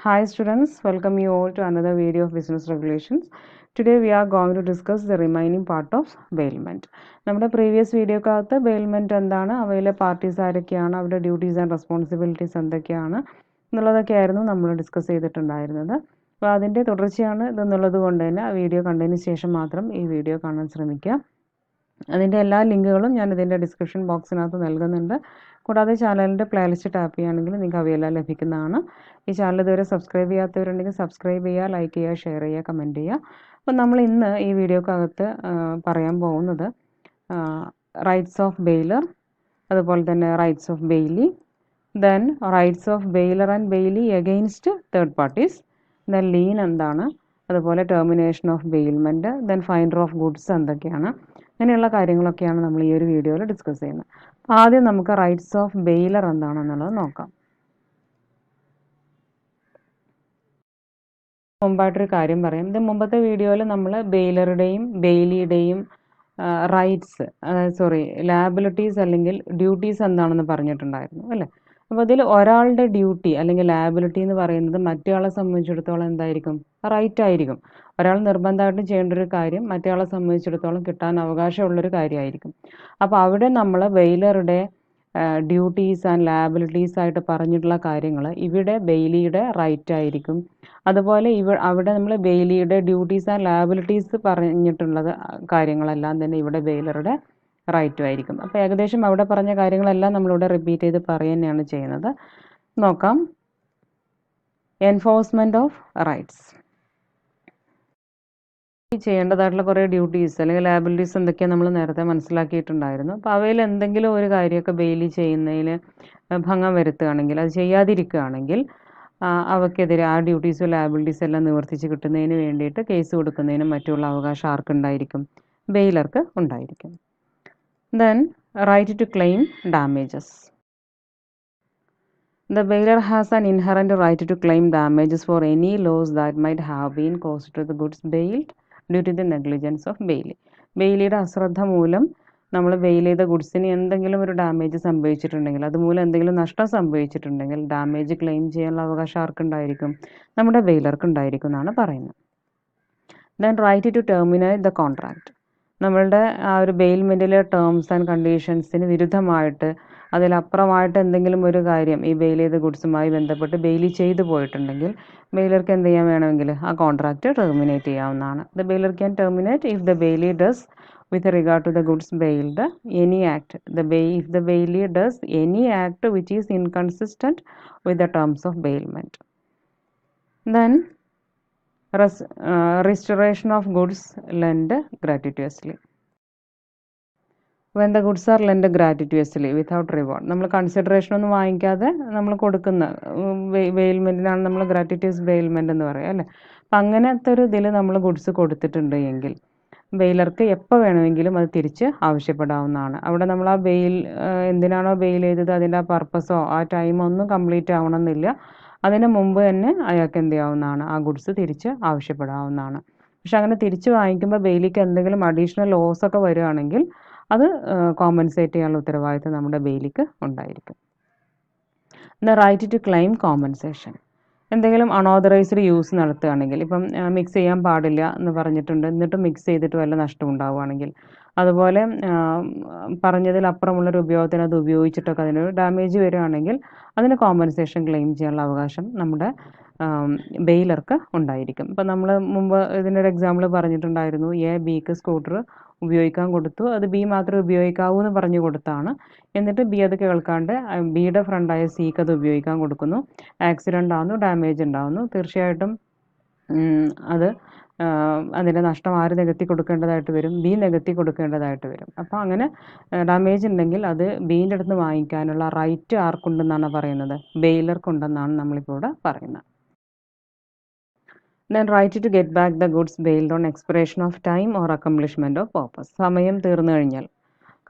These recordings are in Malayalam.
Hi students, welcome you all to another video of business regulations. Today we are going to discuss the remaining part of bailment. നമ്മുടെ പ്രീവിയസ് വീഡിയോക്കകത്ത് bailment എന്താണ്, അവയിലെ പാർട്ടീസ് ആരൊക്കെയാണ്, അവരുടെ ഡ്യൂട്ടീസ് ആൻഡ് റെസ്പോൺസിബിലിറ്റീസ് എന്തൊക്കെയാണ് എന്നുള്ളതൊക്കെയായിരുന്നു നമ്മൾ ഡിസ്കസ് ചെയ്തിട്ടുണ്ടായിരുന്നത്. അപ്പോൾ അതിൻ്റെ തുടർച്ചയാണ് ഇതെന്നുള്ളത് കൊണ്ട് തന്നെ ആ വീഡിയോ കണ്ടതിന് ശേഷം മാത്രം ഈ വീഡിയോ കാണാൻ ശ്രമിക്കുക. അതിൻ്റെ എല്ലാ ലിങ്കുകളും ഞാൻ ഇതിൻ്റെ ഡിസ്ക്രിപ്ഷൻ ബോക്സിനകത്ത് നൽകുന്നുണ്ട്. കൂടാതെ ചാനലിൻ്റെ പ്ലേലിസ്റ്റ് ടാപ്പ് ചെയ്യുകയാണെങ്കിൽ നിങ്ങൾക്ക് അവയെല്ലാം ലഭിക്കുന്നതാണ്. ഈ ചാനൽ ഇതുവരെ സബ്സ്ക്രൈബ് ചെയ്യാത്തവരുണ്ടെങ്കിൽ സബ്സ്ക്രൈബ് ചെയ്യുക, ലൈക്ക് ചെയ്യുക, ഷെയർ ചെയ്യുക, കമൻറ്റ് ചെയ്യുക. അപ്പം നമ്മൾ ഇന്ന് ഈ വീഡിയോക്കകത്ത് പറയാൻ പോകുന്നത് റൈറ്റ്സ് ഓഫ് ബെയിലർ, അതുപോലെ തന്നെ rights of Bailey, then rights of baler and Bailey against third parties, then lean എന്താണ്, അതുപോലെ termination of bailment, then finder of goods എന്തൊക്കെയാണ്, അങ്ങനെയുള്ള കാര്യങ്ങളൊക്കെയാണ് നമ്മൾ ഈ ഒരു വീഡിയോയിൽ ഡിസ്കസ് ചെയ്യുന്നത്. ആദ്യം നമുക്ക് റൈറ്റ്സ് ഓഫ് ബെയിലർ എന്താണെന്നുള്ളത് നോക്കാം. മുമ്പായിട്ടൊരു കാര്യം പറയാം. ഇത് മുമ്പത്തെ വീഡിയോയിൽ നമ്മൾ ബെയിലറുടെയും ബെയിലിയുടെയും റൈറ്റ്സ്, ലാബിലിറ്റീസ് അല്ലെങ്കിൽ ഡ്യൂട്ടീസ് എന്താണെന്ന് പറഞ്ഞിട്ടുണ്ടായിരുന്നു അല്ലേ. അപ്പോൾ അതിൽ ഒരാളുടെ ഡ്യൂട്ടി അല്ലെങ്കിൽ ലാബിലിറ്റി എന്ന് പറയുന്നത് മറ്റേയാളെ സംബന്ധിച്ചിടത്തോളം എന്തായിരിക്കും? റൈറ്റ് ആയിരിക്കും. ഒരാൾ നിർബന്ധമായിട്ടും ചെയ്യേണ്ട ഒരു കാര്യം മറ്റേയാളെ സംബന്ധിച്ചിടത്തോളം കിട്ടാൻ അവകാശമുള്ളൊരു കാര്യമായിരിക്കും. അപ്പോൾ അവിടെ നമ്മൾ ബെയിലറുടെ ഡ്യൂട്ടീസ് ആൻഡ് ലാബിലിറ്റീസ് ആയിട്ട് പറഞ്ഞിട്ടുള്ള കാര്യങ്ങൾ ഇവിടെ ബെയിലിയുടെ റൈറ്റ് ആയിരിക്കും. അതുപോലെ അവിടെ നമ്മൾ ബെയിലിയുടെ ഡ്യൂട്ടീസ് ആൻഡ് ലാബിലിറ്റീസ് പറഞ്ഞിട്ടുള്ളത് കാര്യങ്ങളെല്ലാം തന്നെ ഇവിടെ ബെയിലറുടെ റൈറ്റും ആയിരിക്കും. അപ്പോൾ ഏകദേശം അവിടെ പറഞ്ഞ കാര്യങ്ങളെല്ലാം നമ്മളിവിടെ റിപ്പീറ്റ് ചെയ്ത് പറയുക തന്നെയാണ് ചെയ്യുന്നത്. നോക്കാം. Enforcement of rights. ചെയ്യേണ്ടതായിട്ടുള്ള കുറേ ഡ്യൂട്ടീസ് അല്ലെങ്കിൽ ലാബിലിറ്റീസ് എന്തൊക്കെയാണ് നമ്മൾ നേരത്തെ മനസ്സിലാക്കിയിട്ടുണ്ടായിരുന്നു. അപ്പോൾ അവയിൽ എന്തെങ്കിലും ഒരു കാര്യമൊക്കെ ബെയിലി ചെയ്യുന്നതിന് ഭംഗം വരുത്തുകയാണെങ്കിൽ, അത് ചെയ്യാതിരിക്കുകയാണെങ്കിൽ അവയ്ക്കെതിരെ ആ ഡ്യൂട്ടീസും ലാബിലിറ്റീസും എല്ലാം നിവർത്തിച്ച് കിട്ടുന്നതിന് വേണ്ടിയിട്ട് കേസ് കൊടുക്കുന്നതിനും മറ്റുള്ള അവകാശം ആർക്കുണ്ടായിരിക്കും? ബെയിലർക്ക് ഉണ്ടായിരിക്കും. Then right to claim damages. The bailer has an inherent right to claim damages for any loss that might have been caused to the goods bailed due to the negligence of bailey. ബെയിലിയുടെ അശ്രദ്ധ മൂലം നമ്മൾ ബെയിൽ ചെയ്ത ഗുഡ്സിന് എന്തെങ്കിലും ഒരു ഡാമേജ് സംഭവിച്ചിട്ടുണ്ടെങ്കിൽ, അതുമൂലം എന്തെങ്കിലും നഷ്ടം സംഭവിച്ചിട്ടുണ്ടെങ്കിൽ ഡാമേജ് ക്ലെയിം ചെയ്യാനുള്ള അവകാശം ആർക്കുണ്ടായിരിക്കും? നമ്മുടെ ബെയിലർക്ക് ഉണ്ടായിരിക്കും എന്നാണ് പറയുന്നത്. Then right to terminate the contract. നമ്മളുടെ ആ ഒരു ബെയിൽമെൻറ്റിലെ ടേംസ് ആൻഡ് കണ്ടീഷൻസിന് വിരുദ്ധമായിട്ട് അതിലപ്പുറമായിട്ട് എന്തെങ്കിലും ഒരു കാര്യം ഈ ബെയിൽ ചെയ്ത ഗുഡ്സുമായി ബന്ധപ്പെട്ട് ബെയിലി ചെയ്തു പോയിട്ടുണ്ടെങ്കിൽ ബെയിലർക്ക് എന്ത് ചെയ്യാൻ വേണമെങ്കിൽ ആ കോൺട്രാക്റ്റ് ടെർമിനേറ്റ് ചെയ്യാവുന്നതാണ്. The baler can terminate if the Bailey does with regard to the goods bailed any act. If the bailee does any act which is inconsistent with the terms of bailment. Then restoration of goods lent gratuitously. When the goods are lent gratuitously without reward, നമ്മൾ കൺസിഡറേഷൻ ഒന്നും വാങ്ങിക്കാതെ നമ്മൾ കൊടുക്കുന്ന ബെയിൽമെൻറ്റിനാണ് നമ്മൾ ഗ്രാറ്റുറ്റോസ് ബെയിൽമെൻറ്റ് എന്ന് പറയുക അല്ലേ. അപ്പം അങ്ങനത്തെ ഒരു ഇതിൽ നമ്മൾ ഗുഡ്സ് കൊടുത്തിട്ടുണ്ട് എങ്കിൽ ബെയിലർക്ക് എപ്പോൾ വേണമെങ്കിലും അത് തിരിച്ച് ആവശ്യപ്പെടാവുന്നതാണ്. അവിടെ നമ്മൾ ആ ബെയിൽ എന്തിനാണോ ബെയിൽ ചെയ്തത് അതിൻ്റെ ആ പർപ്പസോ ആ ടൈമോ ഒന്നും കംപ്ലീറ്റ് ആവണമെന്നില്ല. അതിന് മുമ്പ് തന്നെ അയാൾക്ക് എന്ത് ചെയ്യാവുന്നതാണ്? ആ ഗുഡ്സ് തിരിച്ച് ആവശ്യപ്പെടാവുന്നതാണ്. പക്ഷെ അങ്ങനെ തിരിച്ച് വാങ്ങിക്കുമ്പോൾ ബെയിലിക്ക് എന്തെങ്കിലും അഡീഷണൽ ലോസ് ഒക്കെ വരികയാണെങ്കിൽ അത് കോമ്പൻസേറ്റ് ചെയ്യാനുള്ള ഉത്തരവാദിത്വം നമ്മുടെ ബെയിലിക്ക് ഉണ്ടായിരിക്കും. The right to claim compensation. എന്തെങ്കിലും അൺഓതറൈസ്ഡ് യൂസ് നടത്തുകയാണെങ്കിൽ, ഇപ്പം മിക്സ് ചെയ്യാൻ പാടില്ല എന്ന് പറഞ്ഞിട്ടുണ്ട്, എന്നിട്ട് മിക്സ് ചെയ്തിട്ട് വല്ല നഷ്ടം ഉണ്ടാവുകയാണെങ്കിൽ, അതുപോലെ പറഞ്ഞതിലപ്പുറമുള്ളൊരു ഉപയോഗത്തിന് അത് ഉപയോഗിച്ചിട്ടൊക്കെ അതിനൊരു ഡാമേജ് വരികയാണെങ്കിൽ അതിന് കോമ്പൻസേഷൻ ക്ലെയിം ചെയ്യാനുള്ള അവകാശം നമ്മുടെ ബെയിലർക്ക് ഉണ്ടായിരിക്കും. ഇപ്പം നമ്മൾ മുമ്പ് ഇതിനൊരു എക്സാമ്പിൾ പറഞ്ഞിട്ടുണ്ടായിരുന്നു. ബിക്ക് സ്കൂട്ടർ ഉപയോഗിക്കാൻ കൊടുത്തു, അത് ബി മാത്രമേ ഉപയോഗിക്കാവൂ എന്ന് പറഞ്ഞു കൊടുത്താണ്. എന്നിട്ട് ബി അത് കേൾക്കാണ്ട് ബിയുടെ ഫ്രണ്ടായ സിക്ക് അത് ഉപയോഗിക്കാൻ കൊടുക്കുന്നു. ആക്സിഡൻ്റ് ആവുന്നു, ഡാമേജ് ഉണ്ടാവുന്നു. തീർച്ചയായിട്ടും അത് അതിൻ്റെ നഷ്ടം ആര് നികത്തി കൊടുക്കേണ്ടതായിട്ട് വരും? ബി നികത്തി കൊടുക്കേണ്ടതായിട്ട് വരും. അപ്പോൾ അങ്ങനെ ഡാമേജ് ഉണ്ടെങ്കിൽ അത് ബീൻ്റെ അടുത്ത് വാങ്ങിക്കാനുള്ള റൈറ്റ് ആർക്കുണ്ടെന്നാണ് പറയുന്നത്? ബെയിലർക്കുണ്ടെന്നാണ് നമ്മളിപ്പോൾ ഇവിടെ പറയുന്നത്. Then right to get back the goods bailed on expiration of time or accomplishment of purpose. സമയം തീർന്നു കഴിഞ്ഞാൽ,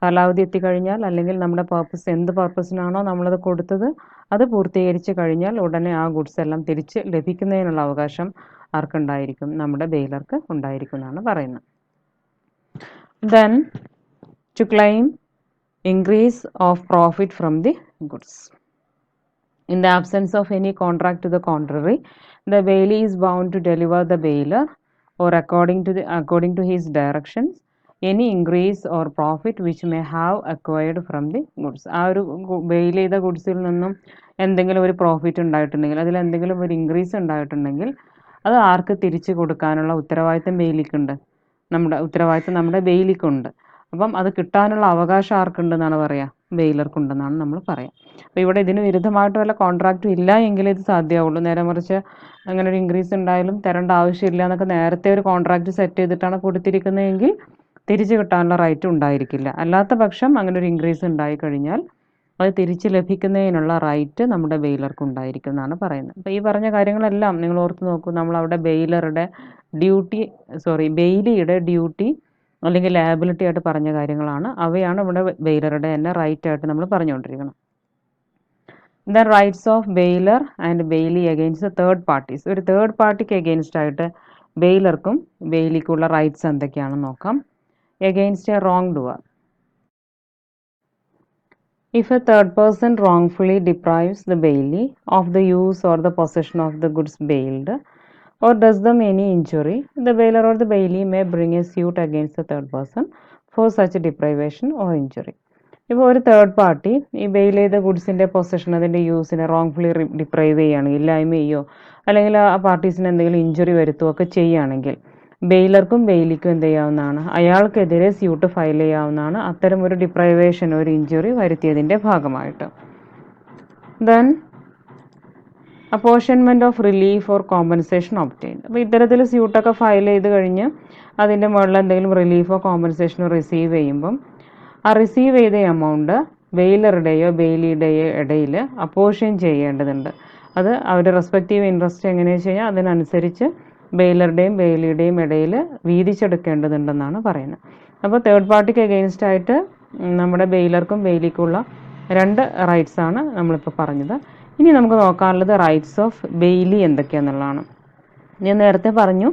കാലാവധി എത്തിക്കഴിഞ്ഞാൽ, അല്ലെങ്കിൽ നമ്മുടെ പർപ്പസ് എന്ത് പർപ്പസിനാണോ നമ്മളത് കൊടുത്തത് അത് പൂർത്തീകരിച്ച് കഴിഞ്ഞാൽ ഉടനെ ആ ഗുഡ്സ് എല്ലാം തിരിച്ച് ലഭിക്കുന്നതിനുള്ള അവകാശം ആർക്കുണ്ടായിരിക്കും? നമ്മുടെ ബെയിലർക്ക് ഉണ്ടായിരിക്കും എന്നാണ് പറയുന്നത്. Then to claim increase of profit from the goods. In the absence of any contract to the contrary, the bailee is bound to deliver the bailer or according to his directions any increase or profit which may have acquired from the goods. ആ ഒരു ബെയിൽ ചെയ്ത ഗുഡ്സിൽ നിന്നും എന്തെങ്കിലും ഒരു പ്രോഫിറ്റ് ഉണ്ടായിട്ടുണ്ടെങ്കിൽ അതിൽ എന്തെങ്കിലും ഒരു ഇൻക്രീസ് ഉണ്ടായിട്ടുണ്ടെങ്കിൽ അത് ആർക്ക് തിരിച്ചു കൊടുക്കാനുള്ള ഉത്തരവാദിത്തം ബെയിലിക്കുണ്ട്? നമ്മുടെ ബെയിലിക്കുണ്ട്. അപ്പം അത് കിട്ടാനുള്ള അവകാശം ആർക്കുണ്ടെന്നാണ് പറയുക? ബെയിലർക്കുണ്ടെന്നാണ് നമ്മൾ പറയുക. അപ്പോൾ ഇവിടെ ഇതിന് വിരുദ്ധമായിട്ട് വല്ല കോൺട്രാക്റ്റും ഇല്ല എങ്കിൽ ഇത് സാധ്യമാവുള്ളൂ. നേരെ മറിച്ച് അങ്ങനെ ഒരു ഇൻക്രീസ് ഉണ്ടായാലും തരേണ്ട ആവശ്യമില്ല എന്നൊക്കെ നേരത്തെ ഒരു കോൺട്രാക്റ്റ് സെറ്റ് ചെയ്തിട്ടാണ് കൊടുത്തിരിക്കുന്നതെങ്കിൽ തിരിച്ചു കിട്ടാനുള്ള റൈറ്റ് ഉണ്ടായിരിക്കില്ല. അല്ലാത്ത പക്ഷം അങ്ങനെ ഒരു ഇൻക്രീസ് ഉണ്ടായി കഴിഞ്ഞാൽ അത് തിരിച്ച് ലഭിക്കുന്നതിനുള്ള റൈറ്റ് നമ്മുടെ ബെയിലർക്ക് ഉണ്ടായിരിക്കും എന്നാണ് പറയുന്നത്. അപ്പോൾ ഈ പറഞ്ഞ കാര്യങ്ങളെല്ലാം നിങ്ങൾ ഓർത്ത് നോക്കൂ. നമ്മളവിടെ ബെയിലിയുടെ ഡ്യൂട്ടി അല്ലെങ്കിൽ ലയബിലിറ്റി ആയിട്ട് പറഞ്ഞ കാര്യങ്ങളാണ്. അവയാണ് ഇവിടെ ബെയിലറുടെ തന്നെ റൈറ്റ് ആയിട്ട് നമ്മൾ പറഞ്ഞുകൊണ്ടിരിക്കുന്നത്. The rights of baler and Bailey against third parties. ഒരു തേർഡ് പാർട്ടിക്ക് അഗെയിൻസ്റ്റ് ആയിട്ട് ബെയിലർക്കും ബെയിലിക്കുള്ള റൈറ്റ്സ് എന്തൊക്കെയാണെന്ന് നോക്കാം. Against A wrong doer. If a third person wrongfully deprives the bailee of the use or the possession of the goods bailed or does them any injury, the bailer or the bailee may bring a suit against the third person for such deprivation or injury. ഇപ്പോൾ ഒരു തേർഡ് പാർട്ടി ഈ ബെയിൽ ചെയ്ത ഗുഡ്സിൻ്റെ പൊസഷൻ, അതിൻ്റെ യൂസിനെ റോങ്ഫുള്ളി ഡിപ്രൈവ് ചെയ്യുകയാണെങ്കിൽ, ഇല്ലായ്മ ചെയ്യോ അല്ലെങ്കിൽ ആ പാർട്ടീസിന് എന്തെങ്കിലും ഇഞ്ചുറി വരുത്തുകയോ ഒക്കെ ചെയ്യുകയാണെങ്കിൽ ബെയിലർക്കും ബെയിലിക്കും എന്ത് ചെയ്യാവുന്നതാണ്? അയാൾക്കെതിരെ സ്യൂട്ട് ഫയൽ ചെയ്യാവുന്നതാണ് അത്തരം ഒരു ഡിപ്രൈവേഷൻ, ഒരു ഇഞ്ചുറി വരുത്തിയതിൻ്റെ ഭാഗമായിട്ട്. Then apportionment of relief or compensation obtain. അപ്പോൾ ഇത്തരത്തിൽ സ്യൂട്ടൊക്കെ ഫയൽ ചെയ്ത് കഴിഞ്ഞ് അതിൻ്റെ മുകളിൽ എന്തെങ്കിലും റിലീഫോ കോമ്പൻസേഷനോ റിസീവ് ചെയ്യുമ്പം ആ റിസീവ് ചെയ്ത എമൗണ്ട് ബെയിലറുടെയോ ബെയിലിയുടെയോ ഇടയിൽ അപ്പോർഷൻ ചെയ്യേണ്ടതുണ്ട്. അത് അവരുടെ റെസ്പെക്റ്റീവ് ഇൻട്രസ്റ്റ് എങ്ങനെയാണെന്ന് വെച്ച് കഴിഞ്ഞാൽ അതിനനുസരിച്ച് ബെയിലറുടെയും ബെയിലിയുടെയും ഇടയിൽ വീതിച്ചെടുക്കേണ്ടതുണ്ടെന്നാണ് പറയുന്നത്. അപ്പോൾ തേർഡ് പാർട്ടിക്ക് അഗെയിൻസ്റ്റ് ആയിട്ട് നമ്മുടെ ബെയിലർക്കും ബെയിലിക്കുള്ള രണ്ട് റൈറ്റ്സ് ആണ് നമ്മളിപ്പോൾ പറഞ്ഞത്. ഇനി നമുക്ക് നോക്കാനുള്ളത് റൈറ്റ്സ് ഓഫ് ബെയിലി എന്തൊക്കെയാണെന്നുള്ളതാണ്. ഞാൻ നേരത്തെ പറഞ്ഞു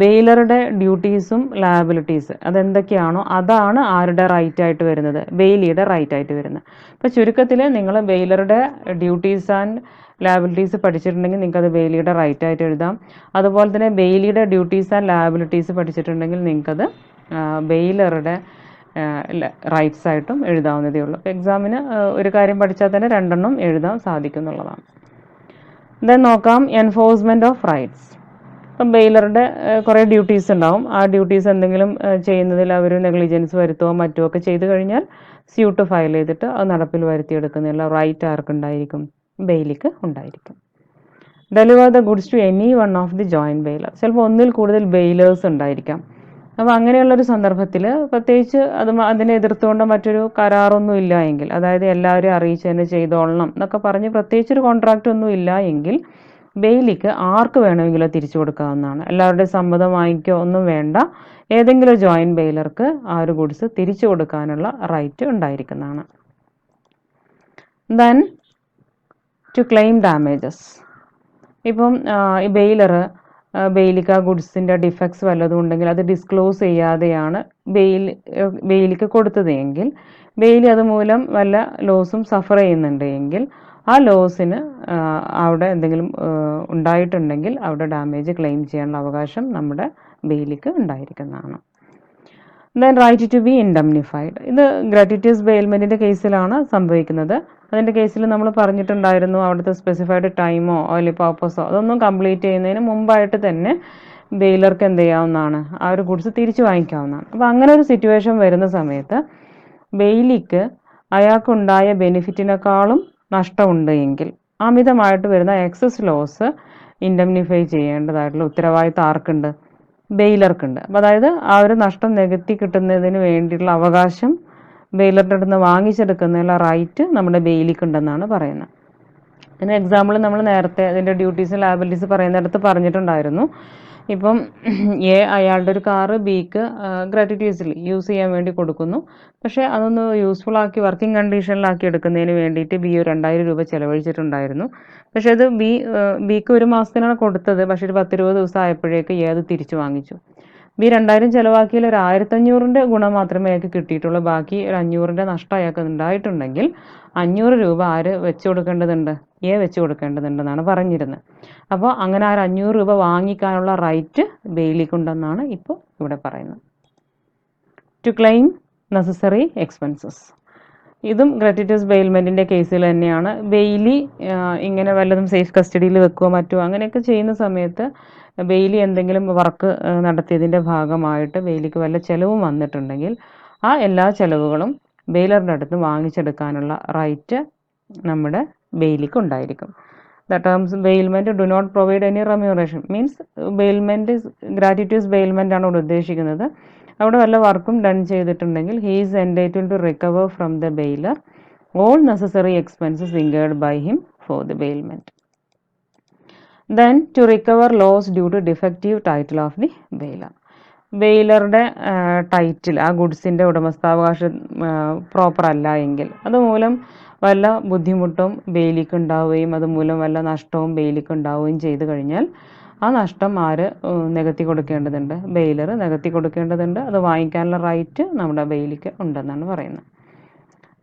ബെയിലറുടെ ഡ്യൂട്ടീസും ലയബിലിറ്റീസ് അതെന്തൊക്കെയാണോ അതാണ് ആരുടെ റൈറ്റ് ആയിട്ട് വരുന്നത്? ബെയിലിയുടെ റൈറ്റ് ആയിട്ട് വരുന്നത്. അപ്പോൾ ചുരുക്കത്തിൽ നിങ്ങൾ ബെയിലറുടെ ഡ്യൂട്ടീസ് ആൻഡ് ലയബിലിറ്റീസ് പഠിച്ചിട്ടുണ്ടെങ്കിൽ നിങ്ങൾക്കത് ബെയിലിയുടെ റൈറ്റ് ആയിട്ട് എഴുതാം. അതുപോലെ തന്നെ ബെയിലിയുടെ ഡ്യൂട്ടീസ് ആൻഡ് ലയബിലിറ്റീസ് പഠിച്ചിട്ടുണ്ടെങ്കിൽ നിങ്ങൾക്കത് ബെയിലറുടെ റൈറ്റ്സ് ആയിട്ടും എഴുതാവുന്നതേ ഉള്ളൂ. അപ്പോൾ എക്സാമിന് ഒരു കാര്യം പഠിച്ചാൽ തന്നെ രണ്ടെണ്ണം എഴുതാൻ സാധിക്കുന്നുള്ളതാണ്. ദെൻ നോക്കാം എൻഫോഴ്സ്മെൻറ്റ് ഓഫ് റൈറ്റ്സ്. ഇപ്പം ബെയിലറുടെ കുറേ ഡ്യൂട്ടീസ് ഉണ്ടാവും. ആ ഡ്യൂട്ടീസ് എന്തെങ്കിലും ചെയ്യുന്നതിൽ അവർ നെഗ്ലിജൻസ് വരുത്തുകയോ മറ്റോ ഒക്കെ ചെയ്ത് കഴിഞ്ഞാൽ സ്യൂട്ട് ഫയൽ ചെയ്തിട്ട് അത് നടപ്പിൽ വരുത്തിയെടുക്കുന്നതിനുള്ള റൈറ്റ് ആർക്കുണ്ടായിരിക്കും? ബെയിലിക്ക് ഉണ്ടായിരിക്കും. Deliver the goods to any one of the joint bailor. ചിലപ്പോൾ ഒന്നിൽ കൂടുതൽ ബെയിലേഴ്സ് ഉണ്ടായിരിക്കാം. അപ്പോൾ അങ്ങനെയുള്ളൊരു സന്ദർഭത്തിൽ പ്രത്യേകിച്ച് അതിനെ എതിർത്തുകൊണ്ട് മറ്റൊരു കരാറൊന്നും ഇല്ല എങ്കിൽ, അതായത് എല്ലാവരെയും അറിയിച്ച് തന്നെ ചെയ്തോളണം എന്നൊക്കെ പറഞ്ഞ് പ്രത്യേകിച്ചൊരു കോൺട്രാക്റ്റ് ഒന്നും ഇല്ല എങ്കിൽ ബെയിലിക്ക് ആർക്ക് വേണമെങ്കിലും തിരിച്ചു കൊടുക്കാവുന്നതാണ്. എല്ലാവരുടെയും സമ്മതം വാങ്ങിക്കോ ഒന്നും വേണ്ട. ഏതെങ്കിലും ജോയിൻറ്റ് ബെയിലർക്ക് ആ ഒരു ഗുഡ്സ് തിരിച്ചു കൊടുക്കാനുള്ള റൈറ്റ് ഉണ്ടായിരിക്കുന്നതാണ്. Then to claim damages. ഇപ്പം ഈ ബെയിലിക്ക് ആ ഗുഡ്സിൻ്റെ ഡിഫക്ട്സ് വല്ലതും ഉണ്ടെങ്കിൽ അത് ഡിസ്ക്ലോസ് ചെയ്യാതെയാണ് ബെയിലിക്ക് കൊടുത്തത് എങ്കിൽ, ബെയിലി അതുമൂലം വല്ല ലോസും സഫർ ചെയ്യുന്നുണ്ട് എങ്കിൽ ആ ലോസിന് അവിടെ എന്തെങ്കിലും ഉണ്ടായിട്ടുണ്ടെങ്കിൽ അവിടെ ഡാമേജ് ക്ലെയിം ചെയ്യാനുള്ള അവകാശം നമ്മുടെ ബെയിലിക്ക് ഉണ്ടായിരിക്കുന്നതാണ്. Then right to be indemnified. ഇത് ഗ്രാറ്റുവിറ്റസ് ബെയിൽമെൻറ്റിൻ്റെ കേസിലാണ് സംഭവിക്കുന്നത്. അതിൻ്റെ കേസിൽ നമ്മൾ പറഞ്ഞിട്ടുണ്ടായിരുന്നു അവിടുത്തെ സ്പെസിഫൈഡ് ടൈമോ അല്ലെങ്കിൽ പർപ്പസോ അതൊന്നും കംപ്ലീറ്റ് ചെയ്യുന്നതിന് മുമ്പായിട്ട് തന്നെ ബെയിലർക്ക് എന്ത് ചെയ്യാവുന്നതാണ്? ആ ഒരു ഗുഡ്സ് തിരിച്ചു വാങ്ങിക്കാവുന്നതാണ്. അപ്പോൾ അങ്ങനെ ഒരു സിറ്റുവേഷൻ വരുന്ന സമയത്ത് ബെയിലിക്ക് അയാൾക്കുണ്ടായ ബെനിഫിറ്റിനേക്കാളും നഷ്ടമുണ്ട് എങ്കിൽ അമിതമായിട്ട് വരുന്ന എക്സസ് ലോസ് ഇൻഡംനിഫൈ ചെയ്യേണ്ടതായിട്ടുള്ള ഉത്തരവാദിത്തം ആർക്കുണ്ട്? ബെയിലർക്കുണ്ട്. അപ്പോൾ അതായത് ആ ഒരു നഷ്ടം നികത്തി കിട്ടുന്നതിന് വേണ്ടിയിട്ടുള്ള അവകാശം ബെയിലറുടെ അടുത്ത് നിന്ന് വാങ്ങിച്ചെടുക്കുന്നതിനുള്ള റൈറ്റ് നമ്മുടെ ബെയിലിക്കുണ്ടെന്നാണ് പറയുന്നത്. ഇതിന് എക്സാമ്പിൾ നമ്മൾ നേരത്തെ അതിൻ്റെ ഡ്യൂട്ടീസ് ലയബിലിറ്റീസ് പറയുന്നിടത്ത് പറഞ്ഞിട്ടുണ്ടായിരുന്നു. ഇപ്പം അയാളുടെ ഒരു കാറ് ബിക്ക് ഗ്രാറ്റുവിറ്റീസ്ലി യൂസ് ചെയ്യാൻ വേണ്ടി കൊടുക്കുന്നു. പക്ഷേ അതൊന്ന് യൂസ്ഫുൾ ആക്കി വർക്കിംഗ് കണ്ടീഷനിലാക്കി എടുക്കുന്നതിന് വേണ്ടിയിട്ട് ബി 2000 രൂപ ചിലവഴിച്ചിട്ടുണ്ടായിരുന്നു. പക്ഷേ അത് ബിക്ക് 1 മാസത്തിനാണ് കൊടുത്തത്. പക്ഷേ ഒരു 10-20 ദിവസം ആയപ്പോഴേക്ക് അത് തിരിച്ചു വാങ്ങിച്ചു. ബി 2000 ചിലവാക്കിയാൽ ഒരു 1500 ഗുണം മാത്രമേ അയാൾക്ക് കിട്ടിയിട്ടുള്ളൂ. ബാക്കി ഒരു 500 നഷ്ടം അയാൾക്ക് ഉണ്ടായിട്ടുണ്ടെങ്കിൽ 500 രൂപ ആര് വെച്ച് കൊടുക്കേണ്ടതുണ്ട്? എ വെച്ച് കൊടുക്കേണ്ടതുണ്ടെന്നാണ് പറഞ്ഞിരുന്നത്. അപ്പോൾ അങ്ങനെ ആ 500 രൂപ വാങ്ങിക്കാനുള്ള റൈറ്റ് ബെയിലിക്കുണ്ടെന്നാണ് ഇപ്പോൾ ഇവിടെ പറയുന്നത്. To claim necessary expenses. ഇതും ഗ്രാറ്റുറ്റസ് ബെയിൽമെൻറ്റിൻ്റെ കേസിൽ തന്നെയാണ്. ബെയിലി ഇങ്ങനെ വല്ലതും സേഫ് കസ്റ്റഡിയിൽ വെക്കുകയോ മറ്റോ അങ്ങനെയൊക്കെ ചെയ്യുന്ന സമയത്ത് ബെയിലി എന്തെങ്കിലും വർക്ക് നടത്തിയതിൻ്റെ ഭാഗമായിട്ട് ബെയിലിക്ക് വല്ല ചിലവും വന്നിട്ടുണ്ടെങ്കിൽ ആ എല്ലാ ചിലവുകളും ബെയിലറിൻ്റെ അടുത്ത് വാങ്ങിച്ചെടുക്കാനുള്ള റൈറ്റ് നമ്മുടെ ബെയിലിക്ക് ഉണ്ടായിരിക്കും. The terms bailment do not provide any remuneration means bailment gratuitous bailment ആണ് ഇവിടെ ഉദ്ദേശിക്കുന്നത്. അവിടെ വല്ല വർക്കും ഡൺ ചെയ്തിട്ടുണ്ടെങ്കിൽ he is entitled to recover from the bailor all necessary expenses incurred by him for the bailment. Then to recover loss due to defective title of the bailor. ബെയിലറുടെ ടൈറ്റിൽ ആ ഗുഡ്സിൻ്റെ ഉടമസ്ഥാവകാശം പ്രോപ്പർ അല്ല എങ്കിൽ അതുമൂലം വല്ല ബുദ്ധിമുട്ടും ബെയിലിക്ക് ഉണ്ടാവുകയും അതുമൂലം വല്ല നഷ്ടവും ബെയിലിക്ക് ഉണ്ടാവുകയും ചെയ്തു കഴിഞ്ഞാൽ ആ നഷ്ടം ആര് നികത്തി കൊടുക്കേണ്ടതുണ്ട്? ബെയിലർ നികത്തി കൊടുക്കേണ്ടതുണ്ട്. അത് വാങ്ങിക്കാനുള്ള റൈറ്റ് നമ്മുടെ ബെയിലിക്ക് ഉണ്ടെന്നാണ് പറയുന്നത്.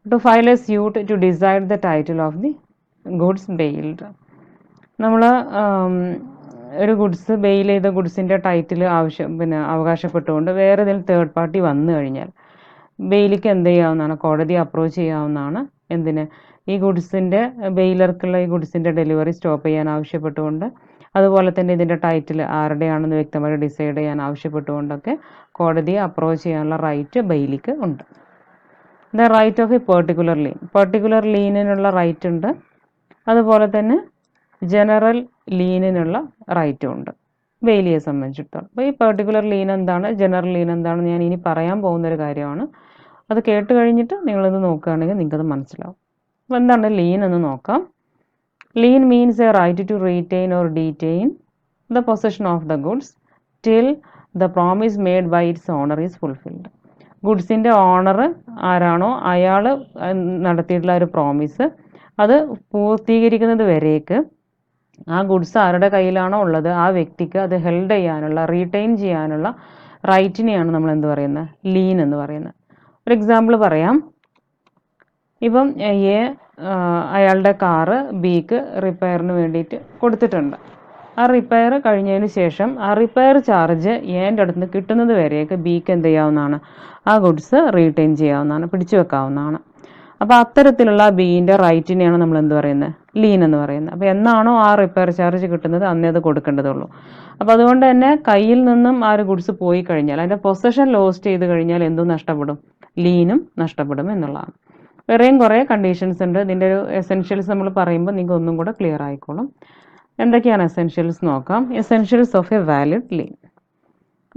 To file a suit to decide the title of the goods bailed. നമ്മൾ ഒരു ഗുഡ്സ് ബെയിൽ ചെയ്ത ഗുഡ്സിൻ്റെ ടൈറ്റിൽ അവകാശപ്പെട്ടുകൊണ്ട് വേറെ ഏതെങ്കിലും തേർഡ് പാർട്ടി വന്നു കഴിഞ്ഞാൽ ബെയിലിക്ക് എന്ത് ചെയ്യാവുന്നതാണ്? കോടതി അപ്രോച്ച് ചെയ്യാവുന്നതാണ്. എന്തിന്? ഈ ഗുഡ്സിൻ്റെ ബെയിലർക്കുള്ള ഈ ഗുഡ്സിൻ്റെ ഡെലിവറി സ്റ്റോപ്പ് ചെയ്യാൻ ആവശ്യപ്പെട്ടുകൊണ്ട് അതുപോലെ തന്നെ ഇതിൻ്റെ ടൈറ്റിൽ ആരുടെയാണെന്ന് വ്യക്തമായിട്ട് ഡിസൈഡ് ചെയ്യാൻ ആവശ്യപ്പെട്ടുകൊണ്ടൊക്കെ കോടതിയെ അപ്രോച്ച് ചെയ്യാനുള്ള റൈറ്റ് ബെയിലിക്ക് ഉണ്ട്. The right of a particular lien. Particular ലീനിനുള്ള റൈറ്റ് ഉണ്ട്. അതുപോലെ തന്നെ ജനറൽ ലീനിനുള്ള റൈറ്റും ഉണ്ട് ബെയിലിയെ സംബന്ധിച്ചിടത്തോളം. അപ്പോൾ ഈ പെർട്ടിക്കുലർ ലീൻ എന്താണ്, ജനറൽ ലീൻ എന്താണെന്ന് ഞാൻ ഇനി പറയാൻ പോകുന്നൊരു കാര്യമാണ്. അത് കേട്ട് കഴിഞ്ഞിട്ട് നിങ്ങളിത് നോക്കുകയാണെങ്കിൽ നിങ്ങൾക്കത് മനസ്സിലാവും. അപ്പോൾ എന്താണ് ലീൻ എന്ന് നോക്കാം. Lien means a right to retain or detain the possession of the goods till the promise made by its owner is fulfilled. ഗുഡ്സിൻ്റെ ഓണർ ആരാണോ അയാൾ നടത്തിയിട്ടുള്ള ഒരു പ്രോമിസ് അത് പൂർത്തീകരിക്കുന്നത് വരേക്ക് ആ ഗുഡ്സ് ആരുടെ കയ്യിലാണോ ഉള്ളത് ആ വ്യക്തിക്ക് അത് ഹെൽഡ് ചെയ്യാനുള്ള റീറ്റെയിൻ ചെയ്യാനുള്ള റൈറ്റിനെയാണ് നമ്മൾ എന്ത് പറയുന്നത്? ലീൻ എന്ന് പറയുന്നത്. ഒരു എക്സാമ്പിൾ പറയാം. ഇപ്പം എ അയാളുടെ കാറ് ബിക്ക് റിപ്പയറിന് വേണ്ടിയിട്ട് കൊടുത്തിട്ടുണ്ട്. ആ റിപ്പയർ കഴിഞ്ഞതിന് ശേഷം ആ റിപ്പയർ ചാർജ് എൻ്റെ അടുത്ത് നിന്ന് കിട്ടുന്നത് വരെയൊക്കെ ബിക്ക് എന്ത് ചെയ്യാവുന്നതാണ്? ആ ഗുഡ്സ് റീറ്റെയിൻ ചെയ്യാവുന്നതാണ്, പിടിച്ചു വെക്കാവുന്നതാണ്. അപ്പോൾ അത്തരത്തിലുള്ള ബീൻ്റെ റൈറ്റിനെയാണ് നമ്മൾ എന്ത് പറയുന്നത്? ലീൻ എന്ന് പറയുന്നത്. അപ്പോൾ എന്നാണോ ആ റിപ്പയർ ചാർജ് കിട്ടുന്നത് അന്നേ അത് കൊടുക്കേണ്ടതുള്ളൂ. അപ്പോൾ അതുകൊണ്ട് തന്നെ കയ്യിൽ നിന്നും ആ ഒരു ഗുഡ്സ് പോയി കഴിഞ്ഞാൽ അതിൻ്റെ പൊസഷൻ ലോസ്റ്റ് ചെയ്ത് കഴിഞ്ഞാൽ എന്തും നഷ്ടപ്പെടും? ലീനും നഷ്ടപ്പെടും എന്നുള്ളതാണ്. വേറെയും കുറേ കണ്ടീഷൻസ് ഉണ്ട്. ഇതിൻ്റെ ഒരു എസെൻഷ്യൽസ് നമ്മൾ പറയുമ്പോൾ നിങ്ങൾക്ക് ഒന്നും കൂടെ ക്ലിയർ ആയിക്കോളും. എന്തൊക്കെയാണ് എസെൻഷ്യൽസ് നോക്കാം. Essentials of a valid lien.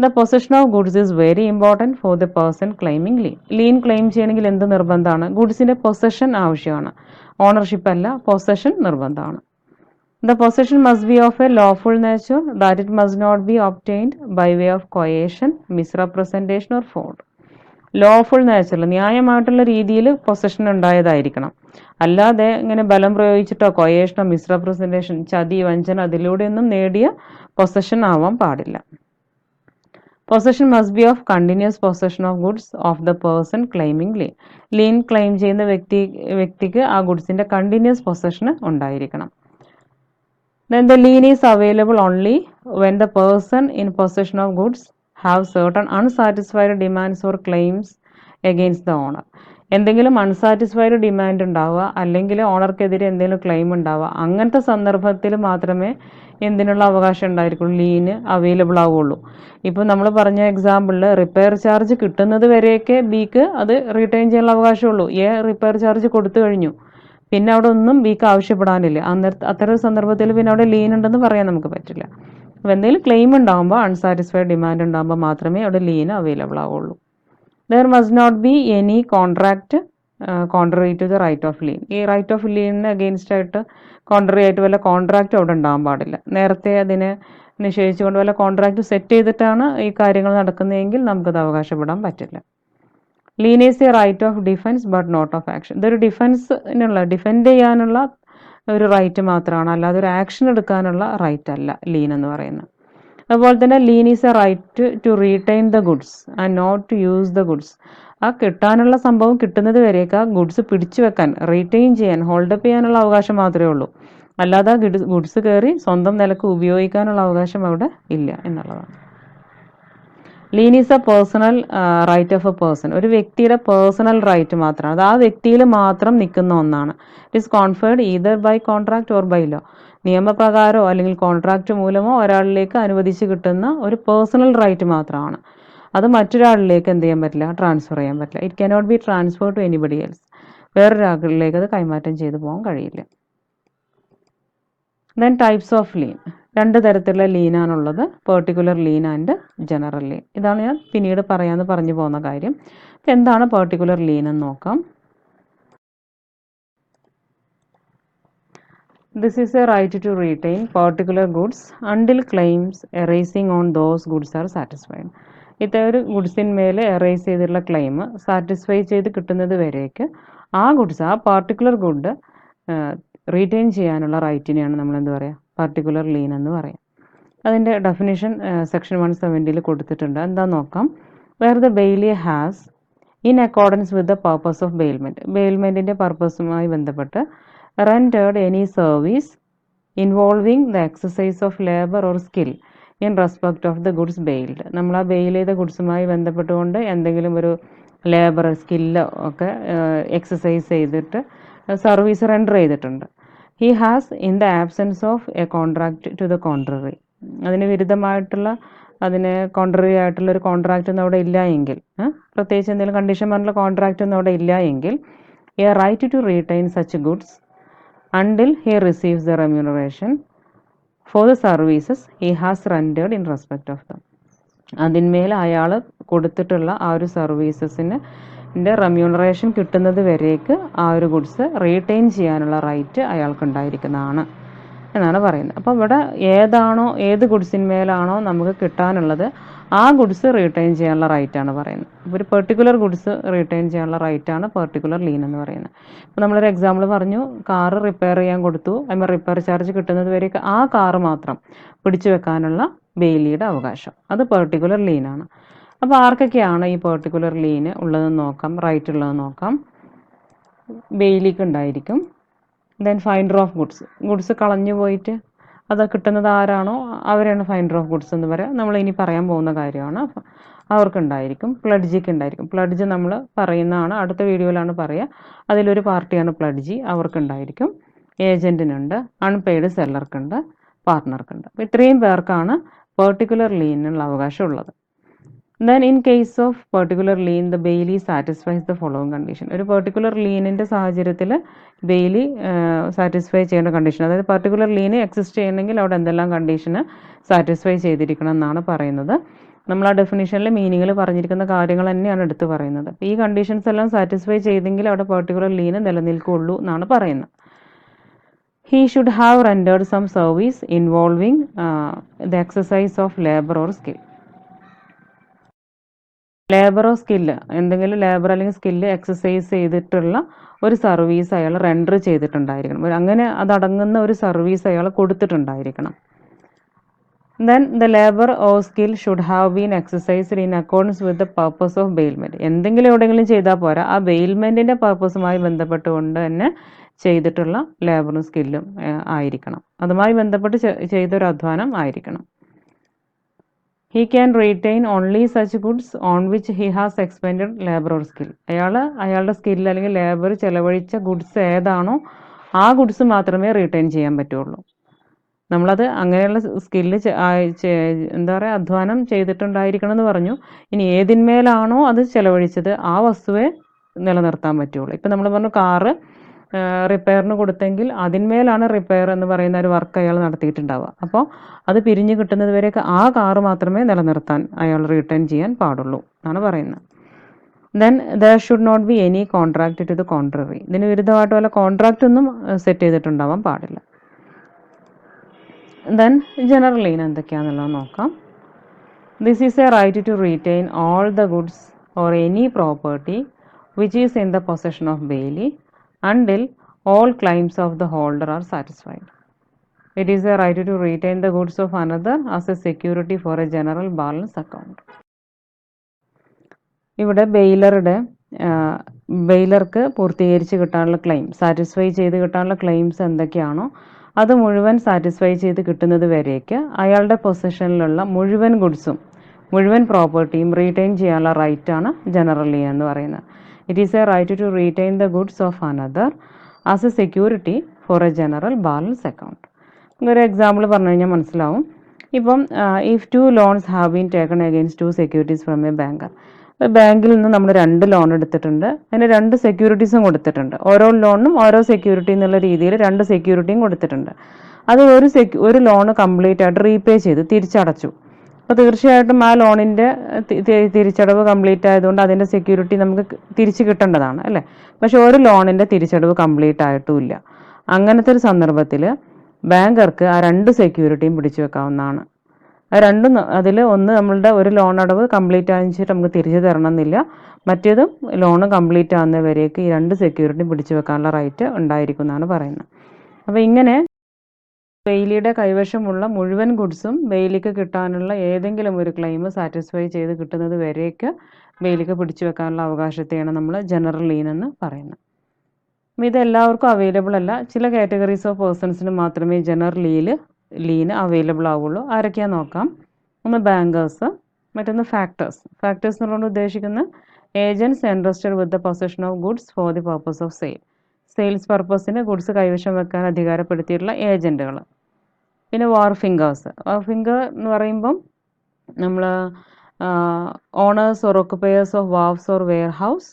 The possession of goods is very important for the person claiming lien. Lien claim ചെയ്യണമെങ്കിൽ എന്ത് നിർബന്ധമാണ്? ഗുഡ്സിൻ്റെ പൊസഷൻ ആവശ്യമാണ്, ഓണർഷിപ്പ് അല്ല, പൊസഷൻ നിർബന്ധമാണ്. The possession must be of a lawful nature that it must not be obtained by way of coercion, misrepresentation or fraud. Lawful നേച്ചറിൽ ന്യായമായിട്ടുള്ള രീതിയിൽ പൊസഷൻ ഉണ്ടായതായിരിക്കണം. അല്ലാതെ ഇങ്ങനെ ബലം പ്രയോഗിച്ചിട്ടോ കൊയേഷനോ മിസ്റെപ്രസെൻറ്റേഷൻ, ചതി, വഞ്ചന അതിലൂടെയൊന്നും നേടിയ പൊസഷൻ ആവാൻ പാടില്ല. Possession must be of continuous possession of goods of the person claiming lien. Lien claim ചെയ്യുന്ന വ്യക്തിക്ക് ആ ഗുഡ്സിൻ്റെ കണ്ടിന്യൂസ് പൊസഷൻ ഉണ്ടായിരിക്കണം. Then the lien is available only when the person in possession of goods have certain unsatisfied demands or claims against the owner. എന്തെങ്കിലും അൺസാറ്റിസ്ഫൈഡ് ഡിമാൻഡ് ഉണ്ടാവുക അല്ലെങ്കിൽ ഓണർക്കെതിരെ എന്തെങ്കിലും ക്ലെയിം ഉണ്ടാവുക, അങ്ങനത്തെ സന്ദർഭത്തിൽ മാത്രമേ എന്തിനുള്ള അവകാശം ഉണ്ടായിരിക്കുള്ളൂ? ലീന് അവൈലബിൾ ആവുള്ളൂ. ഇപ്പോൾ നമ്മൾ പറഞ്ഞ എക്സാമ്പിളിൽ റിപ്പയർ ചാർജ് കിട്ടുന്നത് വരെയൊക്കെ ബിക്ക് അത് റിട്ടേൺ ചെയ്യാനുള്ള അവകാശമുള്ളൂ. റിപ്പയർ ചാർജ് കൊടുത്തു കഴിഞ്ഞു, പിന്നെ അവിടെ ഒന്നും ബിക്ക് ആവശ്യപ്പെടാനില്ല. അത്തരം സന്ദർഭത്തിൽ പിന്നെ അവിടെ ലീൻ ഉണ്ടെന്ന് പറയാൻ നമുക്ക് പറ്റില്ല. അപ്പോൾ എന്തെങ്കിലും ക്ലെയിം ഉണ്ടാകുമ്പോൾ, അൺസാറ്റിസ്ഫൈഡ് ഡിമാൻഡ് ഉണ്ടാകുമ്പോൾ മാത്രമേ അവിടെ ലീൻ അവൈലബിൾ ആവുള്ളൂ. There must not be any contract contrary to the right of lien. ഈ റൈറ്റ് ഓഫ് ലീനിന് അഗെയിൻസ്റ്റ് ആയിട്ട് കോൺട്രറി ആയിട്ട് വല്ല കോൺട്രാക്റ്റ് അവിടെ ഉണ്ടാകാൻ പാടില്ല. നേരത്തെ അതിനെ നിഷേധിച്ചുകൊണ്ട് വല്ല കോൺട്രാക്റ്റ് സെറ്റ് ചെയ്തിട്ടാണ് ഈ കാര്യങ്ങൾ നടക്കുന്നതെങ്കിൽ നമുക്കത് അവകാശപ്പെടാൻ പറ്റില്ല. Lien is a right of defence but not of action. ഇതൊരു ഡിഫെൻഡ് ചെയ്യാനുള്ള ഒരു റൈറ്റ് മാത്രമാണ്, അല്ലാതെ ഒരു ആക്ഷൻ എടുക്കാനുള്ള റൈറ്റ് അല്ല ലീൻ എന്ന് പറയുന്നത്. അതുപോലെ തന്നെ lien is a right to retain the goods and not to use the goods. ആ കിട്ടാനുള്ള സംഭവം കിട്ടുന്നത് വരെയൊക്കെ ആ ഗുഡ്സ് പിടിച്ചു വെക്കാൻ, റീറ്റെയിൻ ചെയ്യാൻ, ഹോൾഡപ്പ് ചെയ്യാനുള്ള അവകാശം മാത്രമേ ഉള്ളൂ. അല്ലാതെ ഗുഡ്സ് കയറി സ്വന്തം നിലക്ക് ഉപയോഗിക്കാനുള്ള അവകാശം അവിടെ ഇല്ല എന്നുള്ളതാണ്. Lien is a personal right of a person. ഒരു വ്യക്തിയുടെ പേഴ്സണൽ റൈറ്റ് മാത്രമാണ്. അത് ആ വ്യക്തിയിൽ മാത്രം നിൽക്കുന്ന ഒന്നാണ്. It is conferred either by contract or by law. നിയമപ്രകാരമോ അല്ലെങ്കിൽ കോൺട്രാക്ട് മൂലമോ ഒരാളിലേക്ക് അനുവദിച്ച് കിട്ടുന്ന ഒരു പേഴ്സണൽ റൈറ്റ് മാത്രമാണ്. അത് മറ്റൊരാളിലേക്ക് എന്ത് ചെയ്യാൻ പറ്റില്ല, ട്രാൻസ്ഫർ ചെയ്യാൻ പറ്റില്ല. It cannot be transfer to anybody else. വേറൊരാളിലേക്ക് അത് കൈമാറ്റം ചെയ്തു പോകാൻ കഴിയില്ല. Then types of lien. രണ്ട് തരത്തിലുള്ള ലീനാണുള്ളത്, particular lien and general lien. ഇതാണ് ഞാൻ പിന്നീട് പറയാമെന്ന് പറഞ്ഞു പോകുന്ന കാര്യം. എന്താണ് പെർട്ടിക്കുലർ ലീൻ എന്ന് നോക്കാം. This is a right to retain particular goods until claims arising on those goods are satisfied. ഇതൊരു ഗുഡ്സിന്മേൽ എറേസ് ചെയ്തിട്ടുള്ള ക്ലെയിം സാറ്റിസ്ഫൈ ചെയ്ത് കിട്ടുന്നത് വരേക്ക് ആ ഗുഡ്സ്, ആ പാർട്ടിക്കുലർ ഗുഡ് റീറ്റെയിൻ ചെയ്യാനുള്ള റൈറ്റിനെയാണ് നമ്മൾ എന്ത് പറയുക, പർട്ടിക്കുലർ ലീൻ എന്ന് പറയാം. അതിൻ്റെ ഡെഫിനിഷൻ സെക്ഷൻ 170 കൊടുത്തിട്ടുണ്ട്. എന്താ നോക്കാം. Where the bailee has in accordance with the purpose of bailment, ബെയിൽമെൻറ്റിൻ്റെ പർപ്പസുമായി ബന്ധപ്പെട്ട് rendered any service involving the exercise of labor or skill in respect of the goods bailed. നമ്മൾ ആ ബെയിൽ ചെയ്ത ഗുഡ്സുമായി ബന്ധപ്പെട്ടുകൊണ്ട് എന്തെങ്കിലും ഒരു ലേബർ സ്കില്ലോ ഒക്കെ എക്സസൈസ് ചെയ്തിട്ട് സർവീസ് റെൻഡർ ചെയ്തിട്ടുണ്ട്. He has in the absence of a contract to the contrary. അതിന് വിരുദ്ധമായിട്ടുള്ള, അതിന് കോൺട്രറി ആയിട്ടുള്ള ഒരു കോൺട്രാക്റ്റ് ഒന്നും അവിടെ ഇല്ല എങ്കിൽ, പ്രത്യേകിച്ച് എന്തെങ്കിലും കണ്ടീഷൻ പറഞ്ഞുള്ള കോൺട്രാക്റ്റ് ഒന്നും അവിടെ ഇല്ല എങ്കിൽ, a right to retain such goods until he receives the remuneration for the services he has rendered in respect of them. അതിന്മേൽ അയാൾ കൊടുത്തിട്ടുള്ള ആ ഒരു സർവീസസിന് റെമ്യൂണറേഷൻ കിട്ടുന്നത് വരേക്ക് ആ ഒരു ഗുഡ്സ് റീറ്റെയിൻ ചെയ്യാനുള്ള റൈറ്റ് അയാൾക്ക് ഉണ്ടായിരിക്കുന്നതാണ് എന്നാണ് പറയുന്നത്. അപ്പോൾ ഇവിടെ ഏത് ഗുഡ്സിന്മേലാണോ നമുക്ക് കിട്ടാനുള്ളത് ആ ഗുഡ്സ് റീറ്റെയിൻ ചെയ്യാനുള്ള റൈറ്റാണ് പറയുന്നത്. അപ്പോൾ ഒരു പെർട്ടിക്കുലർ ഗുഡ്സ് റീറ്റെയിൻ ചെയ്യാനുള്ള റൈറ്റാണ് പെർട്ടിക്കുലർ ലീൻ എന്ന് പറയുന്നത്. അപ്പോൾ നമ്മളൊരു എക്സാമ്പിൾ പറഞ്ഞു, കാറ് റിപ്പയർ ചെയ്യാൻ കൊടുത്തു, അതിന് റിപ്പയർ ചാർജ് കിട്ടുന്നത് വരെയൊക്കെ ആ കാറ് മാത്രം പിടിച്ചു വെക്കാനുള്ള ബെയിലിയുടെ അവകാശം, അത് പെർട്ടിക്കുലർ ലീനാണ്. അപ്പോൾ ആർക്കൊക്കെയാണ് ഈ പെർട്ടിക്കുലർ ലീന് ഉള്ളതെന്ന് നോക്കാം, റൈറ്റ് ഉള്ളതെന്ന് നോക്കാം. ബെയിലിക്ക് ഉണ്ടായിരിക്കും. ദെൻ ഫൈൻഡർ ഓഫ് ഗുഡ്സ് കളഞ്ഞു പോയിട്ട് അത് കിട്ടുന്നത് ആരാണോ അവരാണ് ഫൈൻഡർ ഓഫ് ഗുഡ്സ് എന്ന് പറയാം. നമ്മൾ ഇനി പറയാൻ പോകുന്ന കാര്യമാണ്. അവർക്കുണ്ടായിരിക്കും. പ്ലഡ്ജിക്ക് ഉണ്ടായിരിക്കും. പ്ലഡ്ജ് നമ്മൾ പറയുന്നതാണ്, അടുത്ത വീഡിയോയിലാണ് പറയുക. അതിലൊരു പാർട്ടിയാണ് പ്ലഡ്ജി, അവർക്കുണ്ടായിരിക്കും. ഏജൻറ്റിനുണ്ട്, അൺപെയ്ഡ് സെല്ലർക്കുണ്ട്, പാർട്ട്ണർക്കുണ്ട്. അപ്പോൾ ഇത്രയും പേർക്കാണ് പെർട്ടിക്കുലർ ലീനിനുള്ള അവകാശം ഉള്ളത്. Then in case of particular lean the Bailey satisfies the following condition. ഒരു പെർട്ടിക്കുലർ ലീനിൻ്റെ സാഹചര്യത്തിൽ ബെയിലി സാറ്റിസ്ഫൈ ചെയ്യേണ്ട കണ്ടീഷൻ, അതായത് പെർട്ടിക്കുലർ ലീന് എക്സിസ്റ്റ് ചെയ്യണമെങ്കിൽ അവിടെ എന്തെല്ലാം കണ്ടീഷന് സാറ്റിസ്ഫൈ ചെയ്തിരിക്കണം എന്നാണ് പറയുന്നത്. നമ്മൾ ആ ഡെഫിനിഷനിൽ മീനിങ്ങിൽ പറഞ്ഞിരിക്കുന്ന കാര്യങ്ങൾ തന്നെയാണ് എടുത്ത് പറയുന്നത്. അപ്പോൾ ഈ കണ്ടീഷൻസ് എല്ലാം സാറ്റിസ്ഫൈ ചെയ്തെങ്കിൽ അവിടെ പെർട്ടിക്കുലർ ലീന് നിലനിൽക്കുള്ളൂ എന്നാണ് പറയുന്നത്. He should have rendered some service involving the exercise of labor or skill. ലേബറോ സ്കില്ല്, എന്തെങ്കിലും ലേബർ അല്ലെങ്കിൽ സ്കില്ല് എക്സസൈസ് ചെയ്തിട്ടുള്ള ഒരു സർവീസ് അയാൾ റെൻഡർ ചെയ്തിട്ടുണ്ടായിരിക്കണം. അങ്ങനെ അതടങ്ങുന്ന ഒരു സർവീസ് അയാൾ കൊടുത്തിട്ടുണ്ടായിരിക്കണം. Then the labour or skill should have been exercised in accordance with the purpose of bailment. എന്തെങ്കിലും എവിടെയെങ്കിലും ചെയ്താൽ പോരാ, ആ ബെയിൽമെൻറ്റിൻ്റെ പർപ്പസുമായി ബന്ധപ്പെട്ടുകൊണ്ട് തന്നെ ചെയ്തിട്ടുള്ള ലേബറും സ്കില്ലും ആയിരിക്കണം. അതുമായി ബന്ധപ്പെട്ട് ചെയ്തൊരു അധ്വാനം ആയിരിക്കണം. He can retain only such goods on which he has expended labor or skill. അയാളുടെ സ്കില്ല് അല്ലെങ്കിൽ ലേബർ ചെലവഴിച്ച ഗുഡ്സ് ഏതാണോ ആ ഗുഡ്സ് മാത്രമേ റീറ്റെയിൻ ചെയ്യാൻ പറ്റുള്ളൂ. നമ്മളത് അങ്ങനെയുള്ള സ്കില്ല് എന്താ പറയുക, അധ്വാനം ചെയ്തിട്ടുണ്ടായിരിക്കണം എന്ന് പറഞ്ഞു. ഇനി ഏതിന്മേലാണോ അത് ചെലവഴിച്ചത് ആ വസ്തുവെ നിലനിർത്താൻ പറ്റുള്ളൂ. ഇപ്പം നമ്മൾ പറഞ്ഞു കാറ് റിപ്പയറിന് കൊടുത്തെങ്കിൽ അതിന്മേലാണ് റിപ്പയർ എന്ന് പറയുന്ന ഒരു വർക്ക് അയാൾ നടത്തിയിട്ടുണ്ടാവുക. അപ്പോൾ അത് പിരിഞ്ഞ് കിട്ടുന്നത് വരെയൊക്കെ ആ കാറ് മാത്രമേ നിലനിർത്താൻ അയാൾ റീറ്റേൺ ചെയ്യാൻ പാടുള്ളൂ എന്നാണ് പറയുന്നത്. Then there should not be any contract to the contrary. ഇതിന് വിരുദ്ധമായിട്ട് വല്ല കോൺട്രാക്റ്റ് ഒന്നും സെറ്റ് ചെയ്തിട്ടുണ്ടാവാൻ പാടില്ല. ദെൻ ജനറൽ ലീൻ എന്തൊക്കെയാണെന്നുള്ളത് നോക്കാം. This is a right to retain all the goods or any property which is in the possession of bailee until all claims of the holder are satisfied. It is a right to retain the goods of another as a security for a general balance account. ഇവിടെ ബെയിലർക്ക് പൂർത്തീകരിച്ച് കിട്ടാനുള്ള ക്ലെയിം, സാറ്റിസ്ഫൈ ചെയ്ത് കിട്ടാനുള്ള ക്ലെയിംസ് എന്തൊക്കെയാണോ അത് മുഴുവൻ സാറ്റിസ്ഫൈ ചെയ്ത് കിട്ടുന്നത് വരേക്ക് അയാളുടെ പൊസിഷനിലുള്ള മുഴുവൻ ഗുഡ്സും മുഴുവൻ പ്രോപ്പർട്ടിയും റീറ്റെയിൻ ചെയ്യാനുള്ള റൈറ്റാണ് ജനറൽ ലീൻ എന്ന് പറയുന്നത്. It is a right to retain the goods of another as a security for a general balance account. ഒരു എക്സാമ്പിൾ പറഞ്ഞു കഴിഞ്ഞാൽ മനസ്സിലാവും. ഇപ്പം if 2 loans have been taken against 2 securities from a banker. ബാങ്കിൽ നിന്ന് നമ്മൾ 2 ലോൺ എടുത്തിട്ടുണ്ട്, അതിന് 2 സെക്യൂരിറ്റീസും കൊടുത്തിട്ടുണ്ട്. ഓരോ ലോണിനും ഓരോ സെക്യൂരിറ്റി എന്നുള്ള രീതിയിൽ 2 സെക്യൂരിറ്റിയും കൊടുത്തിട്ടുണ്ട്. അത് ഒരു ലോൺ കംപ്ലീറ്റ് ആയിട്ട് റീപേ ചെയ്ത് തിരിച്ചടച്ചു. അപ്പോൾ തീർച്ചയായിട്ടും ആ ലോണിൻ്റെ തിരിച്ചടവ് കംപ്ലീറ്റ് ആയതുകൊണ്ട് അതിൻ്റെ സെക്യൂരിറ്റി നമുക്ക് തിരിച്ച് കിട്ടേണ്ടതാണ് അല്ലേ. പക്ഷെ ഒരു ലോണിൻ്റെ തിരിച്ചടവ് കംപ്ലീറ്റ് ആയിട്ടുമില്ല. അങ്ങനത്തെ ഒരു സന്ദർഭത്തിൽ ബാങ്കർക്ക് ആ 2 സെക്യൂരിറ്റിയും പിടിച്ചു വെക്കാവുന്നതാണ്. രണ്ടും അതിൽ ഒന്ന് നമ്മളുടെ ഒരു ലോൺ അടവ് കംപ്ലീറ്റ് ആയിട്ട് നമുക്ക് തിരിച്ചു തരണമെന്നില്ല, മറ്റേതും ലോണ് കംപ്ലീറ്റ് ആകുന്നവരേക്ക് ഈ 2 സെക്യൂരിറ്റി പിടിച്ചു വെക്കാനുള്ള റൈറ്റ് ഉണ്ടായിരിക്കും എന്നാണ് പറയുന്നത്. അപ്പോൾ ഇങ്ങനെ ബെയിലിയുടെ കൈവശമുള്ള മുഴുവൻ ഗുഡ്സും ബെയിലിക്ക് കിട്ടാനുള്ള ഏതെങ്കിലും ഒരു ക്ലെയിം സാറ്റിസ്ഫൈ ചെയ്ത് കിട്ടുന്നത് വരേക്ക് ബെയിലിക്ക് പിടിച്ചു വെക്കാനുള്ള അവകാശത്തെയാണ് നമ്മൾ ജനറൽ ലീൻ എന്ന് പറയുന്നത്. ഇത് എല്ലാവർക്കും അവൈലബിൾ അല്ല. ചില കാറ്റഗറീസ് ഓഫ് പേഴ്സൺസിന് മാത്രമേ ജനറൽ ലീന് അവൈലബിൾ ആവുള്ളൂ. ആരൊക്കെയാണെന്ന് നോക്കാം. ഒന്ന് ബാങ്കേഴ്സ്, മറ്റൊന്ന് ഫാക്ടേഴ്സ്. ഫാക്ടേഴ്സ് എന്നുകൊണ്ട് ഉദ്ദേശിക്കുന്നത് agents entrusted with the possession of goods for the purpose of sale. Sales പർപ്പസിന് ഗുഡ്സ് കൈവശം വെക്കാൻ അധികാരപ്പെടുത്തിയിട്ടുള്ള ഏജൻറ്റുകൾ. പിന്നെ വാർഫിംഗേഴ്സ്. വാർഫിംഗർ എന്ന് പറയുമ്പം നമ്മൾ owners or occupiers of wharves or warehouse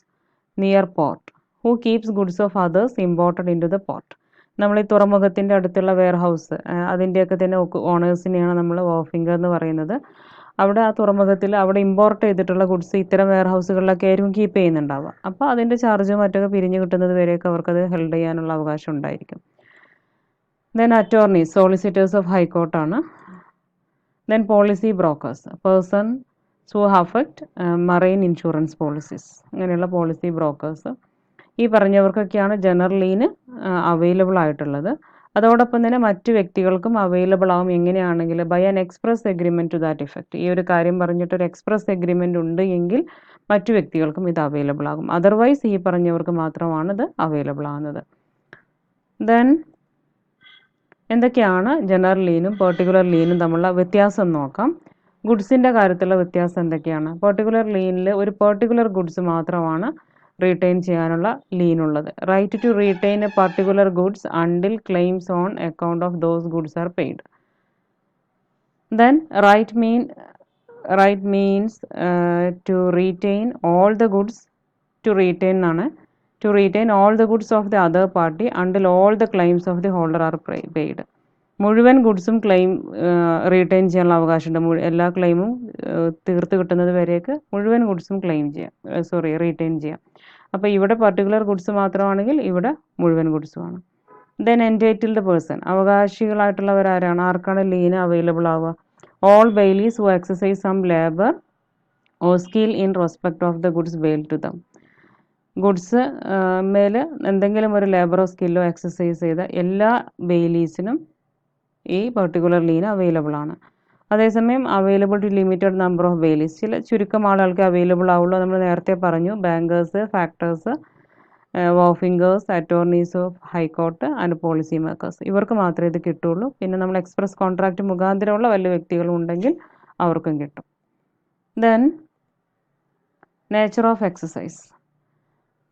near port who keeps goods of others imported into the port. നമ്മൾ ഈ തുറമുഖത്തിൻ്റെ അടുത്തുള്ള വെയർ ഹൗസ് അതിൻ്റെയൊക്കെ തന്നെ ഓണേഴ്സിനെയാണ് നമ്മൾ വാർഫിംഗർ എന്ന് പറയുന്നത്. അവിടെ ആ തുറമുഖത്തിൽ അവിടെ ഇമ്പോർട്ട് ചെയ്തിട്ടുള്ള ഗുഡ്സ് ഇത്തരം വെയർ ഹൗസുകളിലൊക്കെ ആയിരിക്കും കീപ്പ് ചെയ്യുന്നുണ്ടാവുക. അപ്പോൾ അതിൻ്റെ ചാർജ് മറ്റൊക്കെ പിരിഞ്ഞു കിട്ടുന്നത് വരെയൊക്കെ അവർക്കത് ഹെൽഡ് ചെയ്യാനുള്ള അവകാശം ഉണ്ടായിരിക്കും. ദെൻ അറ്റോർണീസ്, സോളിസിറ്റേഴ്സ് ഓഫ് ഹൈക്കോർട്ടാണ്. Then policy brokers, persons who affect marine insurance policies. അങ്ങനെയുള്ള പോളിസി ബ്രോക്കേഴ്സ്. ഈ പറഞ്ഞവർക്കൊക്കെയാണ് ജനറൽ ലീന് അവൈലബിൾ ആയിട്ടുള്ളത്. അതോടൊപ്പം തന്നെ മറ്റു വ്യക്തികൾക്കും അവൈലബിൾ ആവും. എങ്ങനെയാണെങ്കിൽ by an express agreement to that effect. ഈ ഒരു കാര്യം പറഞ്ഞിട്ടൊരു എക്സ്പ്രസ് എഗ്രിമെൻ്റ് ഉണ്ട് എങ്കിൽ മറ്റു വ്യക്തികൾക്കും ഇത് അവൈലബിൾ ആകും. അതർവൈസ് ഈ പറഞ്ഞവർക്ക് മാത്രമാണ് ഇത് അവൈലബിൾ ആകുന്നത്. ദെൻ എന്തൊക്കെയാണ് ജനറൽ ലീനും പെർട്ടിക്കുലർ ലീനും തമ്മിലുള്ള വ്യത്യാസം നോക്കാം. ഗുഡ്സിൻ്റെ കാര്യത്തിലുള്ള വ്യത്യാസം എന്തൊക്കെയാണ്? പെർട്ടിക്കുലർ ലീനിൽ ഒരു പെർട്ടിക്കുലർ ഗുഡ്സ് മാത്രമാണ് റീറ്റെയിൻ ചെയ്യാനുള്ള ലീനുള്ളത്. Right to retain a particular goods until claims on account of those goods are paid. Then right means to retain all the goods. To retain എന്നാണ്. To retain all the goods of the other party until all the claims of the holder are paid. മുഴുവൻ ഗുഡ്സും ക്ലെയിം റീറ്റെയിൻ ചെയ്യാനുള്ള അവകാശമുണ്ട്. എല്ലാ ക്ലെയിമും തീർത്ത് കിട്ടുന്നത് വരേക്ക് മുഴുവൻ ഗുഡ്സും റീറ്റെയിൻ ചെയ്യാം. അപ്പോൾ ഇവിടെ പർട്ടിക്കുലർ ഗുഡ്സ് മാത്രമാണെങ്കിൽ ഇവിടെ മുഴുവൻ ഗുഡ്സുമാണ്. ദെൻ എൻറ്റൈറ്റിൽഡ് പേഴ്സൺ, അവകാശികളായിട്ടുള്ളവരാരാണ്? ആർക്കാണ് ലീന് അവൈലബിൾ ആവുക? All bailees who exercise some labour or skill in respect of the goods bail to them. Goods മേൽ എന്തെങ്കിലും ഒരു ലേബറോ സ്കില്ലോ എക്സസൈസ് ചെയ്ത എല്ലാ ബെയിലീസിനും ഈ പർട്ടിക്കുലർ ലീന് അവൈലബിൾ ആണ്. അതേസമയം available to limited number of bailees, ചില ചുരുക്കം ആളുകൾക്ക് അവൈലബിൾ ആവുള്ളൂ. നമ്മൾ നേരത്തെ പറഞ്ഞു bankers, factors, wharfingers, attorneys of high court and policy makers, ഇവർക്ക് മാത്രമേ ഇത് കിട്ടുള്ളൂ. പിന്നെ നമ്മൾ എക്സ്പ്രസ് കോൺട്രാക്റ്റ് മുഖാന്തരമുള്ള വലിയ വ്യക്തികളും ഉണ്ടെങ്കിൽ അവർക്കും കിട്ടും. Then nature of exercise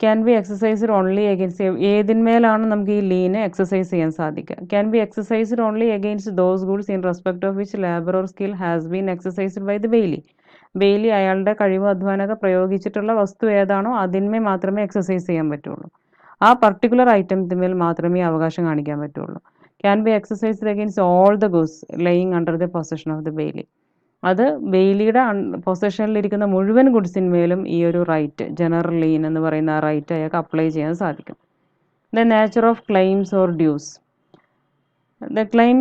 can be exercised only against. ഏതിന്മേലാണ് നമുക്ക് ഈ ലീന് എക്സസൈസ് ചെയ്യാൻ സാധിക്കുക? Can be exercised only against those goods in respect of which labour or skill has been exercised by the bailee. Bailee അയാളുടെ കഴിവ് അധ്വാനമൊക്കെ പ്രയോഗിച്ചിട്ടുള്ള വസ്തു ഏതാണോ അതിന്മേൽ മാത്രമേ എക്സസൈസ് ചെയ്യാൻ പറ്റുള്ളൂ. ആ പർട്ടിക്കുലർ ഐറ്റത്തിന്മേൽ മാത്രമേ അവകാശം കാണിക്കാൻ പറ്റുള്ളൂ. Can be exercised against all the goods laying under the possession of the Bailey. അത് ബെയിലിയുടെ പൊസഷനിലിരിക്കുന്ന മുഴുവൻ ഗുഡ്സിന്മേലും ഈ ഒരു റൈറ്റ്, ജനറൽ ലീൻ എന്ന് പറയുന്ന ആ റൈറ്റ് അയാൾക്ക് അപ്ലൈ ചെയ്യാൻ സാധിക്കും. The nature of claims or dues. The claim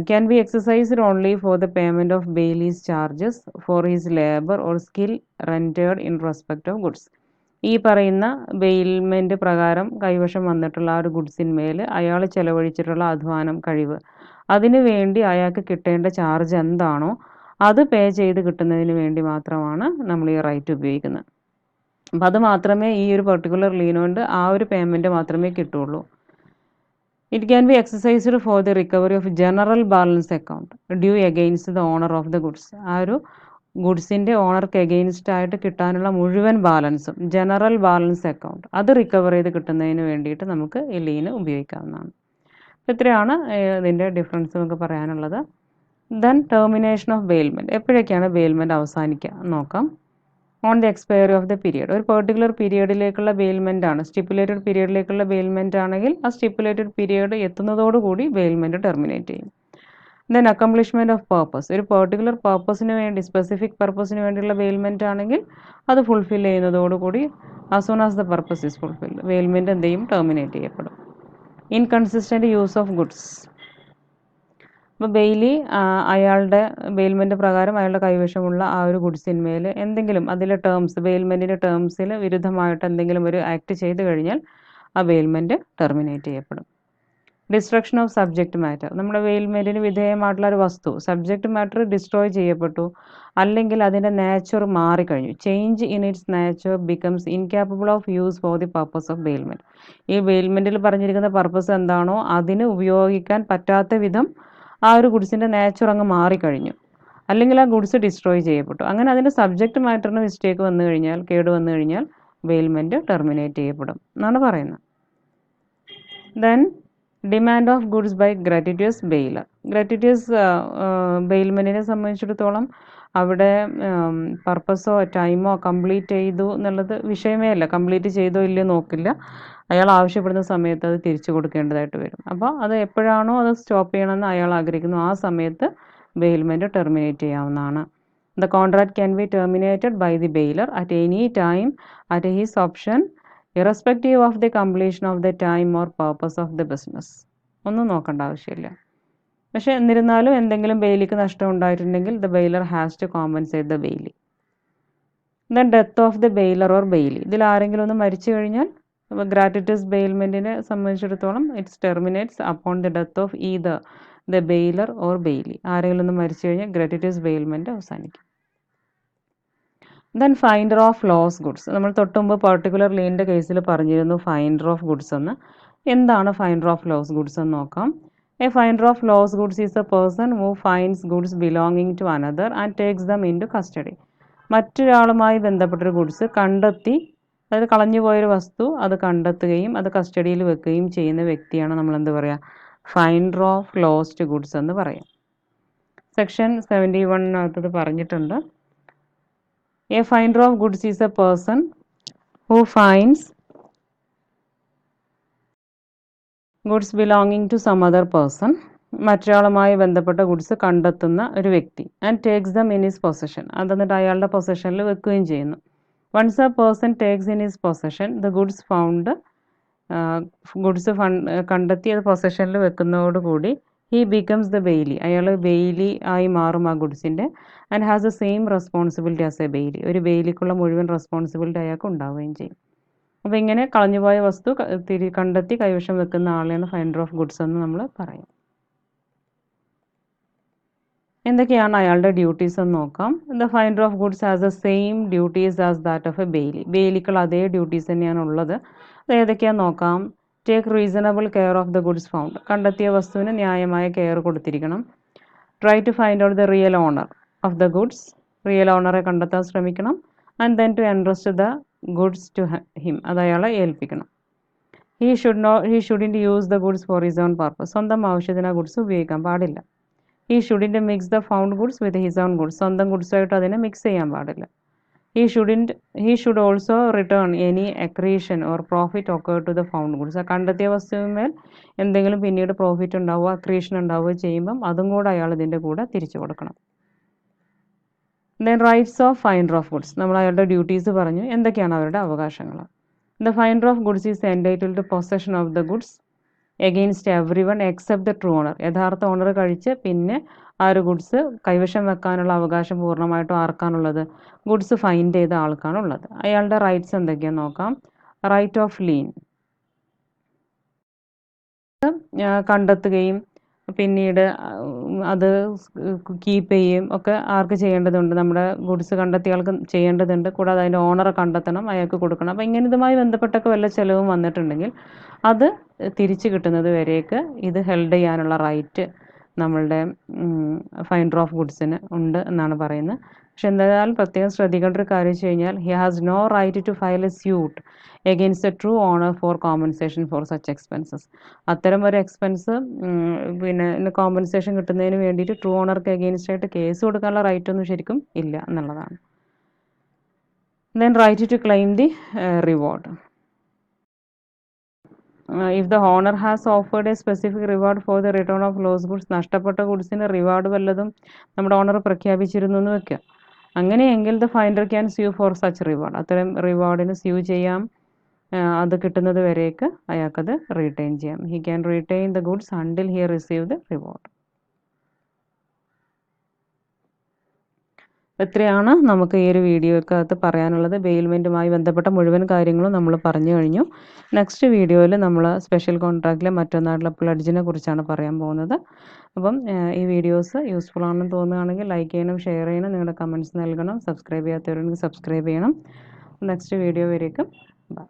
can be exercised only for the payment of bailey's charges for his labor or skill rendered in respect of goods. ഈ പറയുന്ന ബെയിൽമെൻറ്റ് പ്രകാരം കൈവശം വന്നിട്ടുള്ള ആ ഒരു ഗുഡ്സിന്മേൽ അയാൾ ചെലവഴിച്ചിട്ടുള്ള അധ്വാനം, കഴിവ്, അതിന് വേണ്ടി അയാൾക്ക് കിട്ടേണ്ട ചാർജ് എന്താണോ അത് പേ ചെയ്ത് കിട്ടുന്നതിന് വേണ്ടി മാത്രമാണ് നമ്മൾ ഈ റൈറ്റ് ഉപയോഗിക്കുന്നത്. അപ്പം അത് മാത്രമേ ഈ ഒരു പെർട്ടിക്കുലർ ലീൻ കൊണ്ട് ആ ഒരു പേയ്മെൻറ്റ് മാത്രമേ കിട്ടുള്ളൂ. It can be exercised for the recovery of general balance account due against the owner of the goods. ആ ഒരു ഗുഡ്സിൻ്റെ ഓണർക്ക് എഗെയിൻസ്റ്റ് ആയിട്ട് കിട്ടാനുള്ള മുഴുവൻ ബാലൻസും ജനറൽ ബാലൻസ് അക്കൗണ്ട് അത് റിക്കവർ ചെയ്ത് കിട്ടുന്നതിന് വേണ്ടിയിട്ട് നമുക്ക് ഈ ലീന് ഉപയോഗിക്കാവുന്നതാണ്. ഇത്രയാണ് ഇതിൻ്റെ ഡിഫറൻസ് നമുക്ക് പറയാനുള്ളത്. Then termination of bailment. എപ്പോഴൊക്കെയാണ് ബെയിൽമെൻറ്റ് അവസാനിക്കുക നോക്കാം. On the expiry of the period. ഒരു പെർട്ടിക്കുലർ പീരിയഡിലേക്കുള്ള ബെയിൽമെൻ്റ് ആണ്, സ്റ്റിപ്പുലേറ്റഡ് പീരിയഡിലേക്കുള്ള ബെയിൽമെൻ്റ് ആണെങ്കിൽ ആ സ്റ്റിപ്പുലേറ്റഡ് പീരിയഡ് എത്തുന്നതോടുകൂടി ബെയിൽമെൻറ്റ് ടെർമിനേറ്റ് ചെയ്യും. Then accomplishment of purpose. ഒരു പെർട്ടിക്കുലർ പർപ്പസിന് വേണ്ടി, സ്പെസിഫിക് പർപ്പസിന് വേണ്ടിയുള്ള ബെയിൽമെൻ്റ് ആണെങ്കിൽ അത് ഫുൾഫിൽ ചെയ്യുന്നതോടുകൂടി as soon as the purpose is fulfilled bailment എന്ത് ചെയ്യും, ടെർമിനേറ്റ് ചെയ്യപ്പെടും. Inconsistent use of goods. അപ്പോൾ ബെയിലി അയാളുടെ ബെയിൽമെൻറ്റ് പ്രകാരം അയാളുടെ കൈവശമുള്ള ആ ഒരു ഗുഡ്സിന്മേൽ എന്തെങ്കിലും അതിലെ ടേംസ്, ബെയിൽമെൻറ്റിൻ്റെ ടേംസിൽ വിരുദ്ധമായിട്ട് എന്തെങ്കിലും ഒരു ആക്ട് ചെയ്ത് കഴിഞ്ഞാൽ ആ ബെയിൽമെൻറ്റ് ടെർമിനേറ്റ് ചെയ്യപ്പെടും. Destruction of subject matter. നമ്മുടെ ബെയിൽമെൻറ്റിന് വിധേയമായിട്ടുള്ള ഒരു വസ്തു സബ്ജക്റ്റ് മാറ്റർ ഡിസ്ട്രോയ് ചെയ്യപ്പെട്ടു, അല്ലെങ്കിൽ അതിൻ്റെ നേച്ചർ മാറിക്കഴിഞ്ഞു, change in its nature becomes incapable of use for the purpose of bailment. ഈ ബെയിൽമെൻറ്റിൽ പറഞ്ഞിരിക്കുന്ന പർപ്പസ് എന്താണോ അതിന് ഉപയോഗിക്കാൻ പറ്റാത്ത വിധം ആ ഒരു ഗുഡ്സിൻ്റെ നേച്ചർ അങ്ങ് മാറിക്കഴിഞ്ഞു, അല്ലെങ്കിൽ ആ ഗുഡ്സ് ഡിസ്ട്രോയ് ചെയ്യപ്പെട്ടു. അങ്ങനെ അതിൻ്റെ സബ്ജക്റ്റ് മാറ്ററിന് മിസ്റ്റേക്ക് വന്നു കഴിഞ്ഞാൽ, കേട് വന്നു കഴിഞ്ഞാൽ ബെയിൽമെൻറ്റ് ടെർമിനേറ്റ് ചെയ്യപ്പെടും എന്നാണ് പറയുന്നത്. Then demand of goods by gratuitous bailor. Gratuitous ബെയിൽമെൻറ്റിനെ സംബന്ധിച്ചിടത്തോളം അവിടെ പർപ്പസോ ടൈമോ കംപ്ലീറ്റ് ചെയ്തു എന്നുള്ളത് വിഷയമേ അല്ല. കംപ്ലീറ്റ് ചെയ്തോ ഇല്ലയോ നോക്കില്ല, അയാൾ ആവശ്യപ്പെടുന്ന സമയത്ത് അത് തിരിച്ചു കൊടുക്കേണ്ടതായിട്ട് വരും. അപ്പോൾ അത് എപ്പോഴാണോ അത് സ്റ്റോപ്പ് ചെയ്യണമെന്ന് അയാൾ ആഗ്രഹിക്കുന്നു ആ സമയത്ത് ബെയിൽമെൻറ്റ് ടെർമിനേറ്റ് ചെയ്യാവുന്നതാണ്. The contract can be terminated by the bailor at any time at his option irrespective of the completion of the time or purpose of the business. ഒന്നും നോക്കേണ്ട ആവശ്യമില്ല. പക്ഷേ എന്നിരുന്നാലും എന്തെങ്കിലും ബെയിലിക്ക് നഷ്ടം ഉണ്ടായിട്ടുണ്ടെങ്കിൽ the bailor has to compensate the bailee. Then death of the bailor or bailee. ഇതിൽ ആരെങ്കിലും ഒന്ന് മരിച്ചു കഴിഞ്ഞാൽ ഗ്രാറ്റുറ്റസ് ബെയിൽമെൻറ്റിനെ സംബന്ധിച്ചിടത്തോളം it's terminates upon the death of either the bailor or bailee. ആരെങ്കിലും ഒന്ന് മരിച്ചു കഴിഞ്ഞാൽ ഗ്രാറ്റുറ്റസ് ബെയിൽമെൻറ്റ് അവസാനിക്കും. Then finder of lost goods. നമ്മൾ തൊട്ടുമുമ്പ് പർട്ടിക്കുലർ ലീനിൻ്റെ കേസിൽ പറഞ്ഞിരുന്നു ഫൈൻഡർ ഓഫ് ഗുഡ്സ് എന്ന്. എന്താണ് ഫൈൻഡർ ഓഫ് ലോസ് ഗുഡ്സ് എന്ന് നോക്കാം. A finder of lost goods is a person who finds goods belonging to another and takes them into custody. മറ്റൊരാളുമായി ബന്ധപ്പെട്ടൊരു ഗുഡ്സ് കണ്ടെത്തി, അതായത് കളഞ്ഞുപോയൊരു വസ്തു അത് കണ്ടെത്തുകയും അത് കസ്റ്റഡിയിൽ വെക്കുകയും ചെയ്യുന്ന വ്യക്തിയാണ് നമ്മൾ എന്ത് പറയുക, ഫൈൻഡർ ഓഫ് ലോസ്റ്റ് ഗുഡ്സ് എന്ന് പറയും. സെക്ഷൻ 71 പറഞ്ഞിട്ടുണ്ട്. A finder of goods is a person who finds goods belonging to some other person. മറ്റൊരാളുമായി ബന്ധപ്പെട്ട ഗുഡ്സ് കണ്ടെത്തുന്ന ഒരു വ്യക്തി. And takes them in his possession. അതെന്നിട്ട് അയാളുടെ പൊസഷനിൽ വെക്കുകയും ചെയ്യുന്നു. Once a person takes in his possession the goods found. Goods കണ്ടെത്തി അത് പൊസഷനിൽ വെക്കുന്നതോടുകൂടി ഹി ബിക്കംസ് ദ ബെയിലി. അയാൾ ബെയിലി ആയി മാറും ആ ഗുഡ്സിൻ്റെ. And has the same responsibility as a bailee. ഒരു ബെയിലിക്കുള്ള മുഴുവൻ റെസ്പോൺസിബിലിറ്റി അയാൾക്ക് ഉണ്ടാവുകയും ചെയ്യും. അപ്പോൾ ഇങ്ങനെ കളഞ്ഞുപോയ വസ്തു കണ്ടെത്തി കൈവശം വെക്കുന്ന ആളെയാണ് ഫൈൻഡർ ഓഫ് ഗുഡ്സ് എന്ന് നമ്മൾ പറയും. എന്തൊക്കെയാണ് അയാളുടെ ഡ്യൂട്ടീസ് എന്ന് നോക്കാം. The finder of goods has the same duties as that of a bailee. ബെയിലിക്കുള്ള അതേ ഡ്യൂട്ടീസ് തന്നെയാണ് ഉള്ളത്. അത് ഏതൊക്കെയാണെന്ന് നോക്കാം. Take reasonable care of the goods found. കണ്ടെത്തിയ വസ്തുവിന് ന്യായമായ കെയർ കൊടുത്തിരിക്കണം. Try to find out the real owner of the goods. Real ഓണറെ കണ്ടെത്താൻ ശ്രമിക്കണം. And then to entrust the goods to him. അത് അയാളെ ഏൽപ്പിക്കണം. He shouldn't use the goods for his on purpose. സ്വന്തം ആവശ്യത്തിന് ആ ഗുഡ്സ് ഉപയോഗിക്കാൻ പാടില്ല. He shouldn't mix the found goods with his own goods. സ്വന്തം ഗുഡ്സായിട്ട് അതിനെ മിക്സ് ചെയ്യാൻ പാടില്ല. He should also return any accretion or profit accrued to the found goods. ആ കണ്ടെത്തിയ വസ്തുവിന്മേൽ എന്തെങ്കിലും പിന്നീട് പ്രോഫിറ്റ് ഉണ്ടാവുക, അക്രീഷൻ ഉണ്ടാവുകയോ ചെയ്യുമ്പം അതും കൂടെ അയാൾ ഇതിൻ്റെ കൂടെ തിരിച്ചു കൊടുക്കണം. Then rights of finder of goods. നമ്മൾ അയാളുടെ ഡ്യൂട്ടീസ് പറഞ്ഞു. എന്തൊക്കെയാണ് അവരുടെ അവകാശങ്ങൾ. The finder of goods is entitled to possession of the goods against every one except the true owner. യഥാർത്ഥ ഓണർ കഴിച്ച് പിന്നെ ആ ഒരു ഗുഡ്സ് കൈവശം വെക്കാനുള്ള അവകാശം പൂർണ്ണമായിട്ടും ആർക്കാണുള്ളത്, ഗുഡ്സ് ഫൈൻഡ് ചെയ്ത ആൾക്കാണുള്ളത്. അയാളുടെ റൈറ്റ്സ് എന്തൊക്കെയാണെന്ന് നോക്കാം. Right of lien. കണ്ടെത്തുകയും പിന്നീട് അത് കീപ്പ് ചെയ്യുകയും ഒക്കെ ആർക്ക് ചെയ്യേണ്ടതുണ്ട്? നമ്മുടെ ഗുഡ്സ് കണ്ടെത്തിയ ചെയ്യേണ്ടതുണ്ട്. കൂടാതെ അതിൻ്റെ ഓണറെ കണ്ടെത്തണം, അയാൾക്ക് കൊടുക്കണം. അപ്പോൾ ഇങ്ങനെ ഇതുമായി ബന്ധപ്പെട്ടൊക്കെ വല്ല ചിലവും വന്നിട്ടുണ്ടെങ്കിൽ അത് തിരിച്ച് കിട്ടുന്നത് വരേക്ക് ഇത് ഹെൽഡ് ചെയ്യാനുള്ള റൈറ്റ് നമ്മളുടെ ഫൈൻഡർ ഓഫ് ഗുഡ്സിന് ഉണ്ട് എന്നാണ് പറയുന്നത്. പക്ഷെ എന്തായാലും പ്രത്യേകം ശ്രദ്ധിക്കേണ്ട ഒരു കാര്യം വെച്ച് കഴിഞ്ഞാൽ he has no right to file a suit against a true owner for compensation for such expenses. അത്തരം ഒരു എക്സ്പെൻസ് പിന്നെ കോമ്പൻസേഷൻ കിട്ടുന്നതിന് വേണ്ടിയിട്ട് ട്രൂ ഓണർക്ക് എഗെയിൻസ്റ്റ് ആയിട്ട് കേസ് കൊടുക്കാനുള്ള റൈറ്റ് ഒന്നും ശരിക്കും ഇല്ല എന്നുള്ളതാണ്. Then right to claim the reward. If the owner has offered a specific reward for the return of lost goods, നഷ്ടപ്പെട്ട ഗുഡ്സിന് റിവാർഡ് വല്ലതും നമ്മുടെ ഓണർ പ്രഖ്യാപിച്ചിരുന്നു എന്ന് വെക്കുക. അങ്ങനെയെങ്കിൽ the finder can sue for such reward. അത്തരം റിവാർഡിന് സ്യൂ ചെയ്യാം, അത് കിട്ടുന്നത് വരേക്ക് അയാൾക്കത് റീറ്റെയിൻ ചെയ്യാം. He can retain the goods until he receive the reward. ഇത്രയാണ് നമുക്ക് ഈ ഒരു വീഡിയോക്കകത്ത് പറയാനുള്ളത്. ബെയിൽമെൻറ്റുമായി ബന്ധപ്പെട്ട മുഴുവൻ കാര്യങ്ങളും നമ്മൾ പറഞ്ഞു കഴിഞ്ഞു. നെക്സ്റ്റ് വീഡിയോയിൽ നമ്മൾ സ്പെഷ്യൽ കോൺട്രാക്റ്റിലെ മറ്റൊന്നായിട്ടുള്ള പ്ലഡ്ജിനെ കുറിച്ചാണ് പറയാൻ പോകുന്നത്. അപ്പം ഈ വീഡിയോസ് യൂസ്ഫുൾ ആണെന്ന് തോന്നുകയാണെങ്കിൽ ലൈക്ക് ചെയ്യണം, ഷെയർ ചെയ്യണം, നിങ്ങളുടെ കമൻറ്റ്സ് നൽകണം. സബ്സ്ക്രൈബ് ചെയ്യാത്തവരുണ്ടെങ്കിൽ സബ്സ്ക്രൈബ് ചെയ്യണം. നെക്സ്റ്റ് വീഡിയോ വരേക്കും ബൈ.